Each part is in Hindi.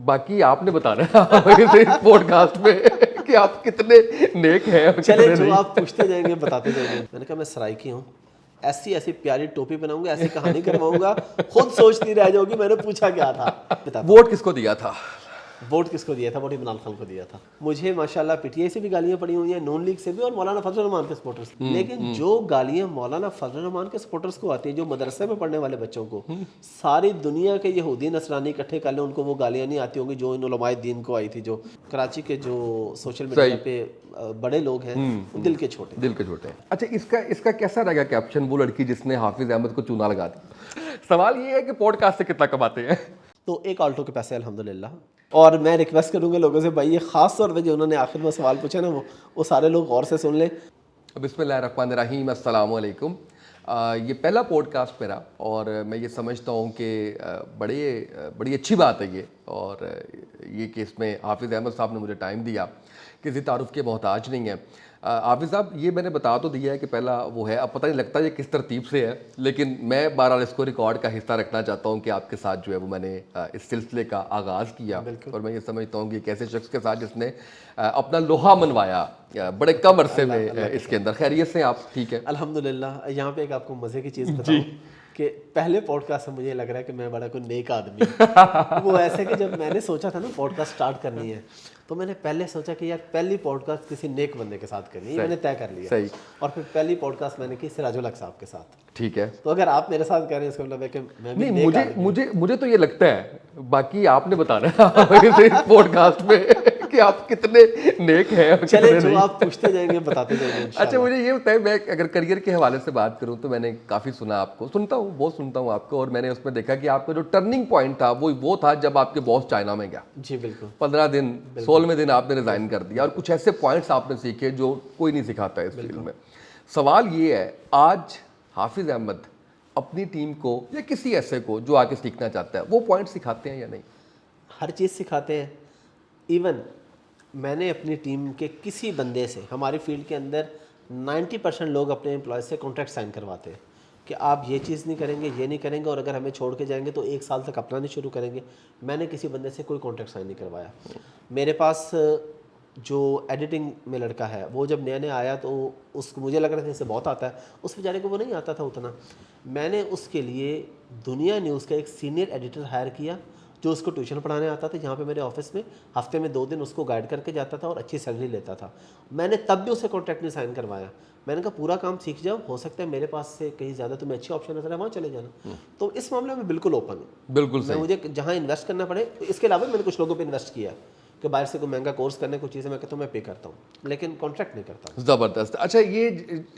बाकी आपने बताना है इस पॉडकास्ट में कि आप कितने नेक हैं। चले जो आप पूछते जाएंगे बताते जाएंगे। मैंने कहा मैं सराइकी हूँ, ऐसी ऐसी प्यारी टोपी बनाऊंगा, ऐसी कहानी करवाऊंगा, खुद सोचती रह जाओगी मैंने पूछा क्या था। वोट किसको दिया था? वोट किसको दिया था? वोट इमरान खान को दिया था। मुझे माशाल्लाह पीटीआई से भी गालियां पड़ी हुई हैं, नून लीग से भी और मौलाना फजल रहमान के सपोर्टर्स। लेकिन जो गालियां मौलाना फजल रहमान के सपोर्टर्स को आती हैं, जो मदरसे में पढ़ने वाले बच्चों को, सारी दुनिया के यहूदी नसरानी इकट्ठे कर लें, उनको वो गालियां नहीं आती होंगी जो इन उलमाए दीन को आई थी। जो कराची के जो सोशल मीडिया पे बड़े लोग हैं, दिल के छोटे हैं। अच्छा, इसका कैसा रहेगा कैप्शन, वो लड़की जिसने हाफिज अहमद को चूना लगा दिया? सवाल ये है कि पॉडकास्ट से कितना कमाते हैं? तो एक ऑल्टो के पैसे अल्हम्दुलिल्लाह। और मैं रिक्वेस्ट करूंगा लोगों से, भाई ये खास तौर पे जो उन्होंने आखिर में सवाल पूछा ना, वो सारे लोग गौर से सुन लें। बिस्मिल्लाहिर्रहमानिर्रहीम, अस्सलाम वालेकुम। ये पहला पॉडकास्ट मेरा और मैं ये समझता हूँ कि बड़ी अच्छी बात है ये, और ये कि इसमें हाफिज़ अहमद साहब ने मुझे टाइम दिया, किसी तारुफ के मोहताज नहीं है। हाफिज़ साहब, ये मैंने बता तो दिया है कि पहला वो है, अब पता नहीं लगता ये किस तरतीब से है, लेकिन मैं बहरहाल इसको रिकॉर्ड का हिस्सा रखना चाहता हूँ कि आपके साथ जो है वो मैंने इस सिलसिले का आगाज़ किया। और मैं ये समझता हूँ कि एक ऐसे शख्स के साथ जिसने अपना लोहा मनवाया बड़े कम अरसे में इसके अंदर। खैरियत से आप ठीक है? अल्हम्दुलिल्लाह। यहाँ पे एक आपको मज़े की चीज़ बताऊँ कि पहले पॉडकास्ट से मुझे लग रहा है कि मैं बड़ा कोई नेक आदमी वो ऐसे कि जब मैंने सोचा था ना पॉडकास्ट स्टार्ट करनी है, तो मैंने पहले सोचा कि यार पहली पॉडकास्ट किसी नेक बंदे के साथ करनी है, मैंने तय कर लिया। सही। और फिर पहली पॉडकास्ट मैंने की सिराजुल हक साहब के साथ। ठीक है। तो अगर आप मेरे साथ कर रहे हैं इसका मतलब है कि मैं भी नहीं, नेक आदमी। मुझे तो ये लगता है, बाकी आपने बताना है इस पॉडकास्ट में कि आप कितने नेक हैं। चले जो आप पूछते जाएंगे बताते जाएंगे। अच्छा, मुझे ये बताएं, मैं अगर करियर के हवाले से बात करूं तो मैंने काफ़ी सुना आपको, बहुत सुनता हूं आपको, और मैंने उसमें देखा कि आपका जो टर्निंग पॉइंट था वो था जब आपके बॉस चाइना में गया। जी बिल्कुल। 15 दिन 16वें दिन आपने रिजाइन कर दिया, और कुछ ऐसे पॉइंट्स आपने सीखे जो कोई नहीं सिखाता इस फील्ड में। सवाल ये है, आज हाफिज अहमद अपनी टीम को या किसी ऐसे को जो आगे सीखना चाहता है, वो पॉइंट सिखाते हैं या नहीं? हर चीज़ सिखाते हैं। इवन मैंने अपनी टीम के किसी बंदे से, हमारी फील्ड के अंदर 90% लोग अपने एम्प्लॉय से कॉन्ट्रैक्ट साइन करवाते हैं कि आप ये चीज़ नहीं करेंगे, ये नहीं करेंगे, और अगर हमें छोड़ के जाएंगे तो 1 साल तक अपना नहीं शुरू करेंगे। मैंने किसी बंदे से कोई कॉन्ट्रैक्ट साइन नहीं करवाया। मेरे पास जो एडिटिंग में लड़का है, वो जब नया नया आया तो उसको मुझे लग रहा था इससे बहुत आता है, उस बेचारे को वो नहीं आता था उतना। मैंने उसके लिए दुनिया न्यूज़ का एक सीनियर एडिटर हायर किया जो उसको ट्यूशन पढ़ाने आता था, यहाँ पे मेरे ऑफिस में हफ्ते में 2 दिन उसको गाइड करके जाता था और अच्छी सैलरी लेता था। मैंने तब भी उसे कॉन्ट्रैक्ट नहीं साइन करवाया। मैंने कहा पूरा काम सीख जाओ, हो सकता है मेरे पास से कहीं ज़्यादा तुम्हें अच्छी ऑप्शन नजर है, वहाँ चले जाना। तो इस मामले में बिल्कुल ओपन हूँ। बिल्कुल मैं मुझे जहाँ इन्वेस्ट करना पड़े, इसके अलावा मैंने कुछ लोगों पर इन्वेस्ट किया कि बाहर से कोई महंगा कोर्स करने कुछ चीज़ें मैं कहता हूँ मैं पे करता हूँ, लेकिन कॉन्ट्रैक्ट नहीं करता। ज़बरदस्त। अच्छा, ये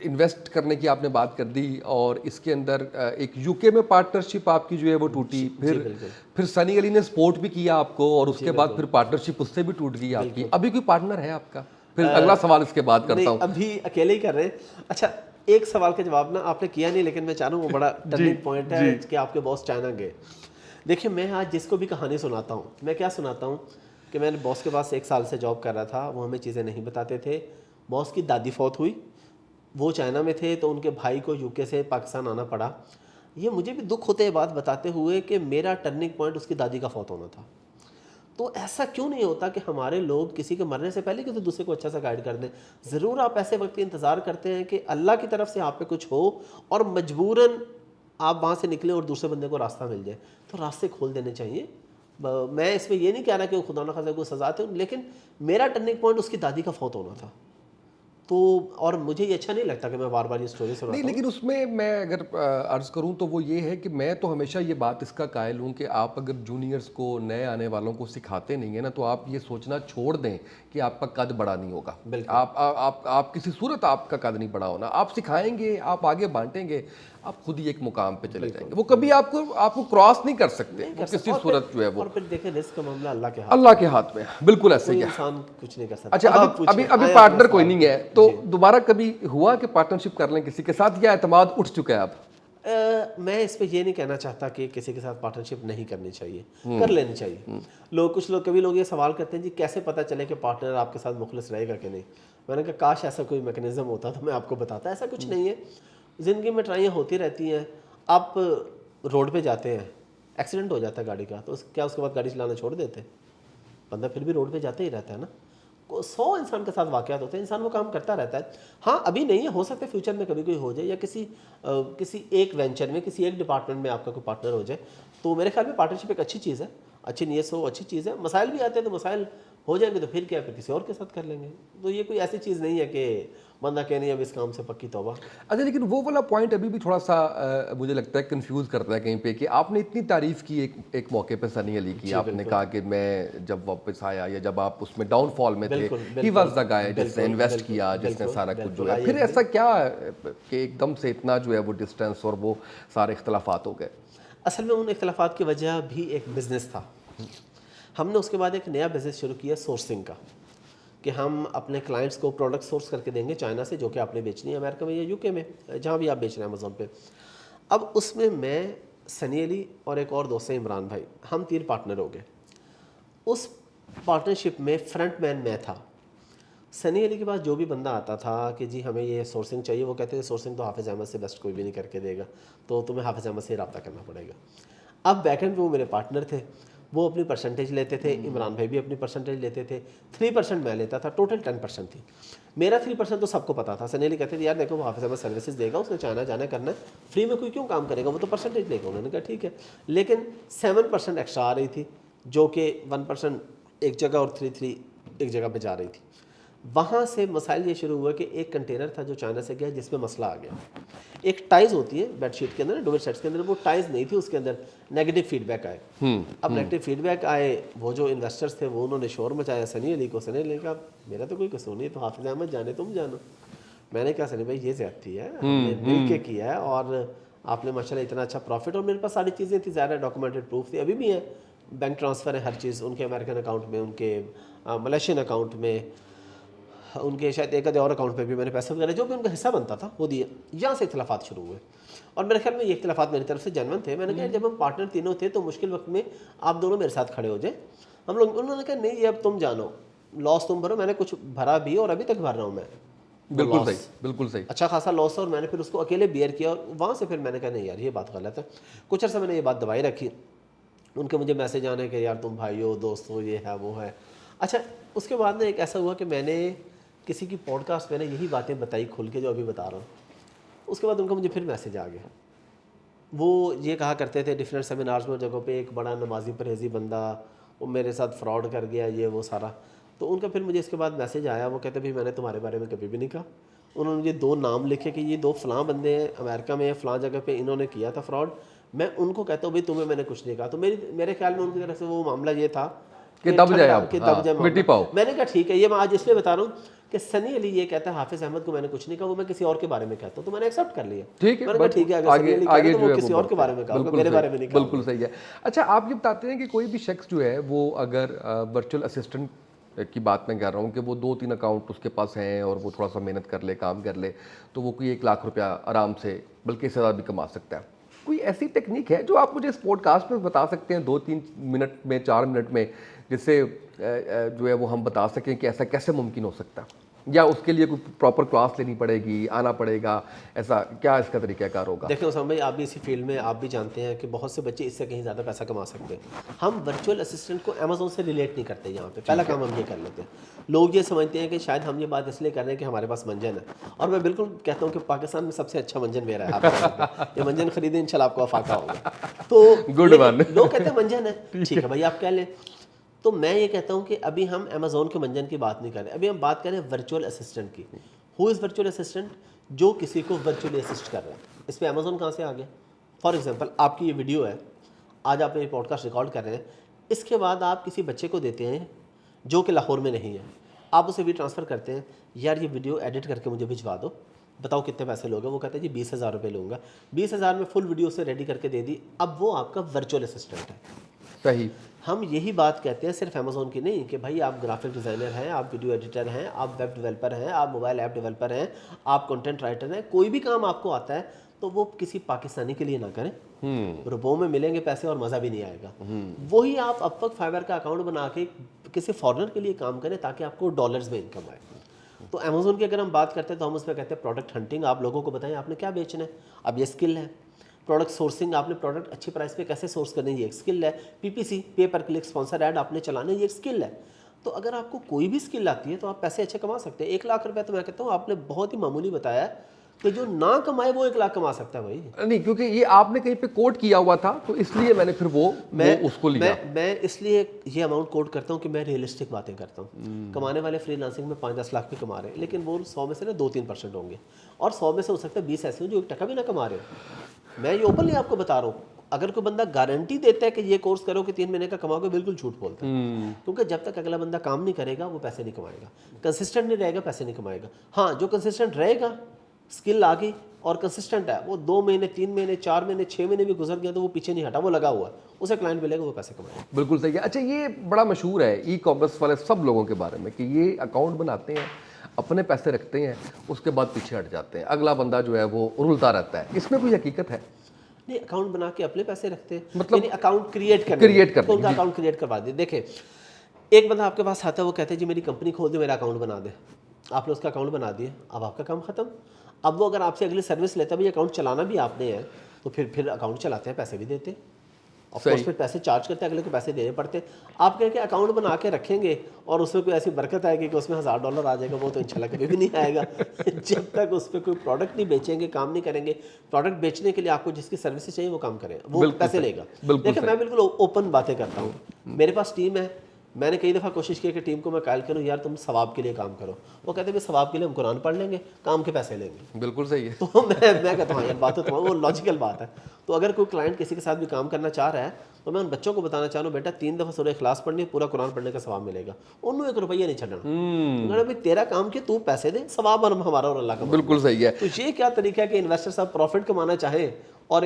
इन्वेस्ट करने की आपने बात कर दी, और इसके अंदर एक यूके में पार्टनरशिप आपकी जो है वो टूटी, फिर सनी अली ने सपोर्ट भी किया आपको, और उसके बाद फिर पार्टनरशिप उससे भी टूट गई आपकी। अभी कोई पार्टनर है आपका? फिर अगला सवाल इसके बाद करता हूँ। अभी अकेले ही कर रहे हैं। अच्छा, एक सवाल का जवाब ना आपने किया नहीं, लेकिन मैं चाह रहा हूँ वो बड़ा टर्निंग पॉइंट है कि आपके बॉस चाइना गए। देखिए, मैं आज जिसको भी कहानी सुनाता हूँ, मैं क्या सुनाता हूँ कि मैंने बॉस के पास 1 साल से जॉब कर रहा था, वो हमें चीज़ें नहीं बताते थे। बॉस की दादी फौत हुई, वो चाइना में थे, तो उनके भाई को यूके से पाकिस्तान आना पड़ा। ये मुझे भी दुख होते बात बताते हुए कि मेरा टर्निंग पॉइंट उसकी दादी का फौत होना था। तो ऐसा क्यों नहीं होता कि हमारे लोग किसी के मरने से पहले कि तो दूसरे को अच्छा सा गाइड कर दें। ज़रूर आप ऐसे वक्त इंतज़ार करते हैं कि अल्लाह की तरफ से आप पे कुछ हो और मजबूरन आप वहाँ से निकलें और दूसरे बंदे को रास्ता मिल जाए, तो रास्ते खोल देने चाहिए। मैं इसमें ये नहीं कह रहा कि खुदा न खासा को सजा थे, लेकिन मेरा टर्निंग पॉइंट उसकी दादी का फौत होना था। तो और मुझे ये अच्छा नहीं लगता कि मैं बार बार ये स्टोरी सुनाता हूं। नहीं, लेकिन उसमें मैं अगर अर्ज़ करूं तो वो ये है कि मैं तो हमेशा ये बात इसका कायल हूं कि आप अगर जूनियर्स को, नए आने वालों को सिखाते नहीं है ना, तो आप ये सोचना छोड़ दें कि आपका कद बड़ा नहीं होगा। आप किसी सूरत आपका कद नहीं बड़ा होना। आप सिखाएंगे, आप आगे बांटेंगे, आप खुद ही एक मुकाम पे चले जाएंगे। वो कभी आपको क्रॉस नहीं कर सकते किसी सूरत जो है वो। और फिर देखें, रिस्क का मामला अल्लाह के हाथ में है। बिल्कुल ऐसे ही है, इंसान कुछ नहीं कर सकता। अच्छा, अभी पार्टनर कोई नहीं है, तो दोबारा कभी हुआ कि पार्टनरशिप कर लें किसी के साथ, या एतमाद उठ चुका है अब? मैं इस पे ये नहीं कहना चाहता कि किसी के साथ पार्टनरशिप नहीं करनी चाहिए, कर लेनी चाहिए। कभी लोग ये सवाल करते हैं जी कैसे पता चले कि पार्टनर आपके साथ मुखलिस रहेगा कि नहीं। मैंने कहा काश ऐसा कोई मैकेनिज्म होता तो मैं आपको बताता। ऐसा कुछ नहीं है, ज़िंदगी में ट्राइयाँ होती रहती हैं। आप रोड पे जाते हैं, एक्सीडेंट हो जाता है गाड़ी का, तो क्या उसके बाद गाड़ी चलाना छोड़ देते? बंदा फिर भी रोड पे जाते ही रहता है ना। 100 इंसान के साथ वाकयात होते हैं, इंसान वो काम करता रहता है। हाँ अभी नहीं है, हो सकता है फ्यूचर में कभी कोई हो जाए, या किसी एक वेंचर में, किसी एक डिपार्टमेंट में आपका कोई पार्टनर हो जाए। तो मेरे ख्याल में पार्टनरशिप एक अच्छी चीज़ है, अच्छी नीयत से हो, अच्छी चीज़ है। मसाइल भी आते हैं तो मसाइल हो जाएंगे तो फिर क्या, फिर किसी और के साथ कर लेंगे। तो ये कोई ऐसी चीज़ नहीं है कि बंदा कह नहीं अब इस काम से पक्की तौबा। अच्छा, लेकिन वो वाला पॉइंट अभी भी थोड़ा सा मुझे लगता है कंफ्यूज करता है कहीं पे, कि आपने इतनी तारीफ की एक मौके पे सनी अली की, आपने कहा कि मैं जब वापस आया या जब आप उसमें डाउनफॉल में थे, ही वाज द गाय जिसने इन्वेस्ट किया, जिसने सारा कुछ जो है। फिर ऐसा क्या कि एकदम से इतना जो है वो डिस्टेंस और वो सारे इख्तलाफात हो गए? असल में उन इख्तलाफात की वजह भी एक बिज़नेस था। हमने उसके बाद एक नया बिज़नेस शुरू किया सोर्सिंग का, कि हम अपने क्लाइंट्स को प्रोडक्ट सोर्स करके देंगे चाइना से, जो कि आपने बेचनी है अमेरिका में या यूके में, जहाँ भी आप बेच रहे हैं अमेज़ॉन पे। अब उसमें मैं, सनी अली और एक और दोस्त है इमरान भाई, हम 3 पार्टनर हो गए। उस पार्टनरशिप में फ्रंट मैन मैं था। सनी अली के पास जो भी बंदा आता था कि जी हमें ये सोर्सिंग चाहिए, वो कहते थे सोर्सिंग तो हाफिज़ अहमद से बेस्ट कोई भी नहीं करके देगा, तो तुम्हें हाफिज़ अहमद से रब्ता करना पड़ेगा। अब बैकएंड पे वो मेरे पार्टनर थे, वो अपनी परसेंटेज लेते थे, इमरान भाई भी अपनी परसेंटेज लेते थे। 3% मैं लेता था, टोटल 10% थी। मेरा 3% तो सबको पता था। सनी अली कहते थे यार देखो वो हाफिज़ अहमद सर्विसेज देगा, उसने चाइना जाना करना है, फ्री में कोई क्यों काम करेगा, वो तो परसेंटेज लेगा। उन्होंने कहा ठीक है, लेकिन 7% एक्स्ट्रा आ रही थी, जो कि 1% एक जगह और 3 एक जगह पर जा रही थी। वहाँ से मसाइल ये शुरू हुआ कि एक कंटेनर था जो चाइना से गया, जिसमें मसला आ गया। एक टाइज होती है बेडशीट के अंदर, डुवेट सेट्स के अंदर, वो टाइज नहीं थी, उसके अंदर नेगेटिव फीडबैक आए। अब नेगेटिव फीडबैक आए, वो जो इन्वेस्टर्स थे वो उन्होंने शोर मचाया सनी अली को। सनी अली का मेरा तो कोई कसूर नहीं है, तो हाफिज़ अहमद जाने तुम जानो। मैंने कहा सनी भाई ये ज़्यादती है, हमने मिल के किया है और आपने माशाल्लाह इतना अच्छा प्रॉफिट, और मेरे पास सारी चीज़ें थी, ज़्यादा डॉक्यूमेंटेड प्रूफ थी, अभी भी है, बैंक ट्रांसफ़र है हर चीज़, उनके अमेरिकन अकाउंट में, उनके मलेशियन अकाउंट में, उनके शायद एक आधे और अकाउंट पे भी मैंने पैसे वगैरह जो भी उनका हिस्सा बनता था वो दिए। यहाँ से इख्तलाफात शुरू हुए, और मेरे ख्याल में ये इख्तलाफात मेरी तरफ से जेन्युइन थे। मैंने कहा जब हम पार्टनर तीनों थे तो मुश्किल वक्त में आप दोनों मेरे साथ खड़े हो जाए हम लोग। उन्होंने कहा नहीं ये अब तुम जानो, लॉस तुम भरो। मैंने कुछ भरा भी और अभी तक भर रहा हूँ मैं। बिल्कुल सही, बिल्कुल सही। अच्छा खासा लॉस था, और मैंने फिर उसको अकेले बियर किया, और वहाँ से फिर मैंने कहा नहीं यार ये बात गलत है। कुछ अर्सा मैंने ये बात दबाई रखी, उनके मुझे मैसेज आने के यार तुम भाई हो, दोस्त हो, ये है वो है। अच्छा उसके बाद में एक ऐसा हुआ कि मैंने किसी की पॉडकास्ट में यही बातें बताई खुल के जो अभी बता रहा हूँ। उसके बाद उनका मुझे फिर मैसेज आ गया। वो ये कहा करते थे डिफरेंट सेमिनार्स में, जगहों पे, एक बड़ा नमाजी परहेजी बंदा वो मेरे साथ फ्रॉड कर गया, ये वो सारा। तो उनका फिर मुझे इसके बाद मैसेज आया, वो कहते भाई मैंने तुम्हारे बारे में कभी भी नहीं कहा। उन्होंने मुझे 2 नाम लिखे कि ये 2 फ़लाँ बंदे हैं अमेरिका में, फ़लाँ जगह पे इन्होंने किया था फ्रॉड। मैं उनको कहता हूँ भाई तुम्हें मैंने कुछ नहीं कहा। तो मेरे ख्याल में उनकी तरफ से वो मामला ये था कि दब जाए आप, कि दब जाए मिट्टी पाओ। मैंने कहा ठीक है, ये मैं आज इसलिए बता रहा हूँ कि सनी अली ये कहता है हाफिज़ अहमद को मैंने कुछ नहीं कहा, वो मैं किसी और के बारे में कहता हूँ, तो मैंने एक्सेप्ट कर लिया। ठीक है, मैंने कहा ठीक है, अगर सनी अली कह रहे तो वो किसी और के बारे में कहा, मेरे बारे में नहीं कहा। बिल्कुल सही है। अच्छा आप ये बताते हैं कि कोई भी शख्स जो है वो अगर वर्चुअल असिस्टेंट की बात मैं कर रहा हूँ कि वो 2-3 अकाउंट उसके पास हैं और वो थोड़ा सा मेहनत कर ले, काम कर ले, तो वो कोई 1 लाख रुपया आराम से, बल्कि इससे ज़्यादा भी कमा सकता है। कोई ऐसी टेक्निक है जो आप मुझे इस पॉडकास्ट में बता सकते हैं 2-3 मिनट में, 4 मिनट में, जिससे जो है वो हम बता सकें कि ऐसा कैसे मुमकिन हो सकता है, या उसके लिए कोई प्रॉपर क्लास लेनी पड़ेगी, आना पड़ेगा, ऐसा क्या इसका तरीक़ाकार होगा? देखिए उसामा भाई, आप भी इसी फील्ड में, आप भी जानते हैं कि बहुत से बच्चे इससे कहीं ज़्यादा पैसा कमा सकते हैं। हम वर्चुअल असिस्टेंट को अमेज़ॉन से रिलेट नहीं करते यहाँ पे। पहला काम हम ये कर लेते हैं, लोग ये समझते हैं कि शायद हम ये बात इसलिए कर रहे हैं कि हमारे पास मंजन है, और मैं बिल्कुल कहता हूँ कि पाकिस्तान में सबसे अच्छा मंजन मेरा है। आप ये मंजन खरीदें, इंशाल्लाह आपको अफाका होगा। तो गुड वन। लोग कहते हैं मंजन है, ठीक है भाई आप कह लें। तो मैं ये कहता हूँ कि अभी हम अमेज़ॉन के मंजन की बात नहीं कर रहे, अभी हम बात कर रहे हैं वर्चुअल असिस्टेंट की। Who is virtual assistant? जो किसी को वर्चुअली असिस्ट कर रहा है। इस पर अमेज़ॉन कहाँ से आ गया? फॉर एग्जांपल आपकी ये वीडियो है, आज आप ये पॉडकास्ट रिकॉर्ड कर रहे हैं, इसके बाद आप किसी बच्चे को देते हैं जो कि लाहौर में नहीं है, आप उसे भी ट्रांसफ़र करते हैं, यार ये वीडियो एडिट करके मुझे भिजवा दो, बताओ कितने पैसे लोगे? वो कहता है जी 20,000 रुपये लूँगा। 20,000 में फुल वीडियो से रेडी करके दे दी। अब वो आपका वर्चुअल असिस्टेंट है। सही। हम यही बात कहते हैं सिर्फ अमेज़ॉन की नहीं, कि भाई आप ग्राफिक डिज़ाइनर हैं, आप वीडियो एडिटर हैं, आप वेब डेवलपर हैं, आप मोबाइल ऐप डेवलपर हैं, आप कंटेंट राइटर हैं, कोई भी काम आपको आता है तो वो किसी पाकिस्तानी के लिए ना करें। रुपयों में मिलेंगे पैसे और मज़ा भी नहीं आएगा। वही आप अपवर्क, फाइवर का अकाउंट बना के किसी फॉरेनर के लिए काम करें ताकि आपको डॉलर्स में इनकम आए। तो अमेज़ॉन की अगर हम बात करते हैं तो हम उस पर कहते हैं प्रोडक्ट हंटिंग। आप लोगों को बताएं आपने क्या बेचना है। अब ये स्किल है, प्रोडक्ट सोर्सिंग, आपने प्रोडक्ट अच्छी प्राइस पे कैसे सोर्स करने, ये एक स्किल है। पीपीसी, पे पर क्लिक स्पॉन्सर ऐड आपने चलाने, ये एक स्किल है। तो अगर आपको कोई भी स्किल आती है तो आप पैसे अच्छे कमा सकते हैं। 1 लाख रुपए तो मैं कहता हूँ आपने बहुत ही मामूली बताया है कि जो ना कमाए वो 1 लाख कमा सकता है भाई। नहीं, क्योंकि ये आपने कहीं पे कोट किया हुआ था तो इसलिए मैंने फिर वो उसको लिया। मैं इसलिए ये अमाउंट कोट करता हूँ कि मैं रियलिस्टिक बातें करता हूँ। कमाने वाले फ्रीलांसिंग में 5-10 लाख भी कमा रहे हैं, लेकिन वो 100 में से ना 2-3% होंगे, और 100 में से हो सकता है 20 ऐसे हो जो 1 टका भी ना कमा रहे हो। मैं ये ओपनली आपको बता रहा हूँ। अगर कोई बंदा गारंटी देता है कि ये कोर्स करो कि 3 महीने का कमाओगे, बिल्कुल झूठ बोलता है। क्योंकि जब तक अगला बंदा काम नहीं करेगा वो पैसे नहीं कमाएगा, कंसिस्टेंट नहीं रहेगा पैसे नहीं कमाएगा। हाँ, जो कंसिस्टेंट रहेगा, स्किल आ गई और कंसिस्टेंट है, वो 2 महीने 3 महीने 4 महीने 6 महीने भी गुजर गया तो वो पीछे नहीं हटा, वो लगा हुआ है, उसे क्लाइंट मिलेगा, वो पैसे कमाएगा। बिल्कुल सही है। अच्छा, ये बड़ा मशहूर है ई कॉमर्स वाले सब लोगों के बारे में कि ये अकाउंट बनाते हैं, अपने पैसे रखते हैं, उसके बाद पीछे हट जाते हैं, अगला बंदा जो है वो रुलता रहता है। इसमें कोई हकीकत है? नहीं, अकाउंट बना के अपने पैसे रखते हैं, मतलब अकाउंट क्रिएट कर उनका अकाउंट क्रिएट करवा दे। देखे, एक बंदा आपके पास आता है, वो कहते हैं जी मेरी कंपनी खोल दे, मेरा अकाउंट बना दे। आपने उसका अकाउंट बना दिया, अब आपका काम खत्म। अब वो अगर आपसे अगली सर्विस लेता है, भाई अकाउंट चलाना भी आपने है, तो फिर अकाउंट चलाते हैं, पैसे भी देते हैं, और उस पर पैसे चार्ज करते हैं, अगले को पैसे देने पड़ते हैं। आप कह के अकाउंट बना के रखेंगे और उसमें कोई ऐसी बरकत आएगी कि उसमें $1000 आ जाएगा, वो तो इंशाल्लाह कभी भी नहीं आएगा। जब तक उस पर कोई प्रोडक्ट नहीं बेचेंगे, काम नहीं करेंगे। प्रोडक्ट बेचने के लिए आपको जिसकी सर्विस चाहिए वो काम करें, वो पैसे लेगा। देखिए, मैं बिल्कुल ओपन बातें करता हूँ। मेरे पास टीम है, मैंने कई दफ़ा कोशिश की कि टीम को मैं कायल करूँ, यार तुम सवाब के लिए काम करो। वो कहते हैं सवाब के लिए हम कुरान पढ़ लेंगे, काम के पैसे लेंगे। बिल्कुल सही है। तो मैं कहता हूँ यार बात तो तुम्हारी वो लॉजिकल बात है। तो अगर कोई क्लाइंट किसी के साथ भी काम करना चाह रहा है तो मैं उन बच्चों को बताना चाह रहा हूँ, बेटा 3 दफ़ा सूरह इखलास पढ़नी, पूरा कुरान पढ़ने का सवाब मिलेगा, उन्होंने 1 रुपया नहीं छड़ना। भाई तेरा काम कि तू पैसे दे, सवाब हमारा और अल्लाह का। बिल्कुल सही है। तो ये क्या तरीका है कि इन्वेस्टर साहब प्रॉफिट कमाना चाहे और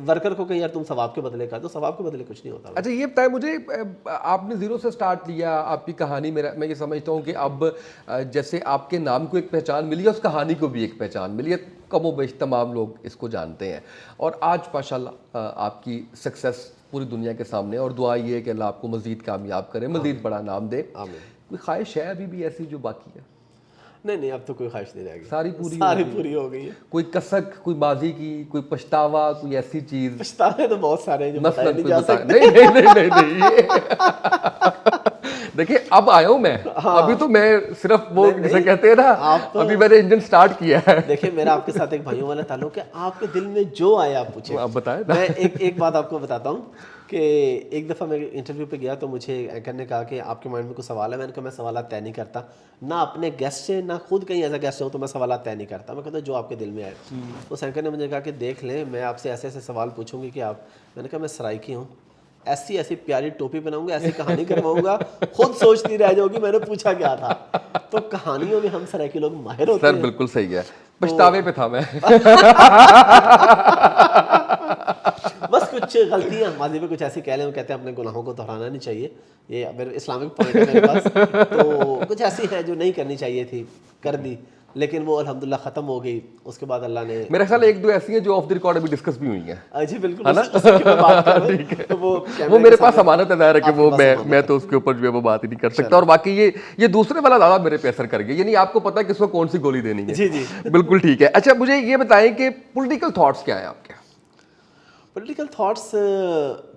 वर्कर को कहीं यार तुम सवाब के बदले कर दो, सवाब के बदले कुछ नहीं होता। अच्छा, ये बताएं मुझे, आपने ज़ीरो से स्टार्ट किया, आपकी कहानी मैं ये समझता हूँ कि अब जैसे आपके नाम को एक पहचान मिली है, उस कहानी को भी एक पहचान मिली है, कमोबेश तमाम लोग इसको जानते हैं, और आज माशाल्लाह आपकी सक्सेस पूरी दुनिया के सामने, और दुआ ये है कि अल्लाह आपको मज़ीद कामयाब करे, मज़ीद बड़ा नाम दे। कोई ख्वाहिश है अभी भी ऐसी जो बाकी है? नहीं, अब तो कोई ख्वाहिश नहीं रहेगी, सारी पूरी हो गई है। कोई कसक, कोई बाजी की, कोई पछतावा, कोई ऐसी चीज? पछतावे तो बहुत सारे हैं जो बताए नहीं जा सकते। नहीं। देखिए, अब आया हूं मैं। हाँ। अभी तो मैं सिर्फ वो जिसे कहते हैं ना, तो अभी मैंने इंजन स्टार्ट किया है। देखिए, मेरा आपके साथ एक भाइयों वाला ताल्लुक है, आपके दिल में जो आए आप पूछे। आप बताएं। मैं एक बात आपको बताता हूँ कि एक दफ़ा मैं इंटरव्यू पे गया तो मुझे एंकर ने कहा कि आपके माइंड में कोई सवाल है। मैंने कहा मैं सवाल तय नहीं करता, ना अपने गेस्ट से, ना खुद कहीं ऐसा गेस्ट हो तो मैं सवाल तय नहीं करता। मैं कहता जो आपके दिल में आए। तो एंकर ने मुझे कहा कि देख लें, मैं आपसे ऐसे ऐसे सवाल पूछूंगी कि आप। मैंने कहा मैं सराइकी हूँ, ऐसी ऐसी प्यारी टोपी बनाऊंगा, ऐसी कहानी करवाऊंगा, खुद सोचती रह जाओगी मैंने पूछा क्या था। तो कहानियों में हम सराइकी लोग माहिर होते हैं। बिल्कुल सही है, पछतावे पे था मैं। बस कुछ गलतियां माजी में कुछ ऐसी कह लें, कहते हैं अपने गुनाहों को दोहराना नहीं चाहिए, ये मेरे इस्लामिक पॉइंट है मेरे पास। तो कुछ ऐसी है जो नहीं करनी चाहिए थी, कर दी, लेकिन वो अल्हम्दुलिल्लाह खत्म हो गई। उसके बाद अल्लाह ने, मेरे ख्याल 1-2 ऐसी हैं जो ऑफ द रिकॉर्ड अभी डिस्कस भी हुई हैं। जी बिल्कुल, ठीक है। तो वो मेरे पास अमानत है कि वो मैं तो उसके ऊपर जो है वो बात ही नहीं कर सकता। और बाकी ये दूसरे वाला ज़्यादा मेरे पे असर कर गया, यानी आपको पता है किसको कौन सी गोली देनी है। जी जी बिल्कुल ठीक है। अच्छा, मुझे ये बताएं कि पॉलिटिकल थॉट्स क्या है आपके? पॉलिटिकल थॉट्स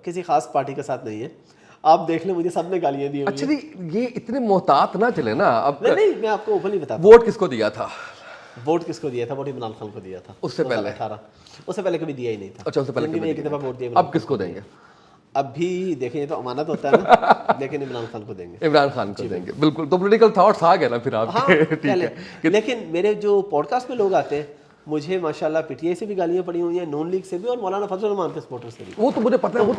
किसी खास पार्टी के साथ नहीं है, आप देख लें, मुझे सबने गालियां दी। अच्छा, ये इतने मोहतात ना चले ना। अब नहीं, मैं आपको ओपनली बताता हूं। वोट किसको दिया था? वोट किसको दिया था? वोट इमरान खान को दिया था। उससे पहले 18, उससे पहले कभी दिया ही नहीं था। अच्छा, उससे पहले एक दफा वोट दिया। अब किसको देंगे? अभी देखें, तो अमानत होता है ना, लेकिन इमरान खान को देंगे। इमरान खान को देंगे, बिल्कुल। तो पॉलिटिकल थॉट्स आ गए ना फिर आपके। हाँ, ठीक है। लेकिन मेरे जो पॉडकास्ट में लोग आते हैं, मुझे माशाल्लाह पीटीआई से भी गालियां पड़ी हुई हैं, नून लीग से भी, और मौलाना फजल रहमान के सपोर्टर से भी। वो तो मुझे पता है, वो तो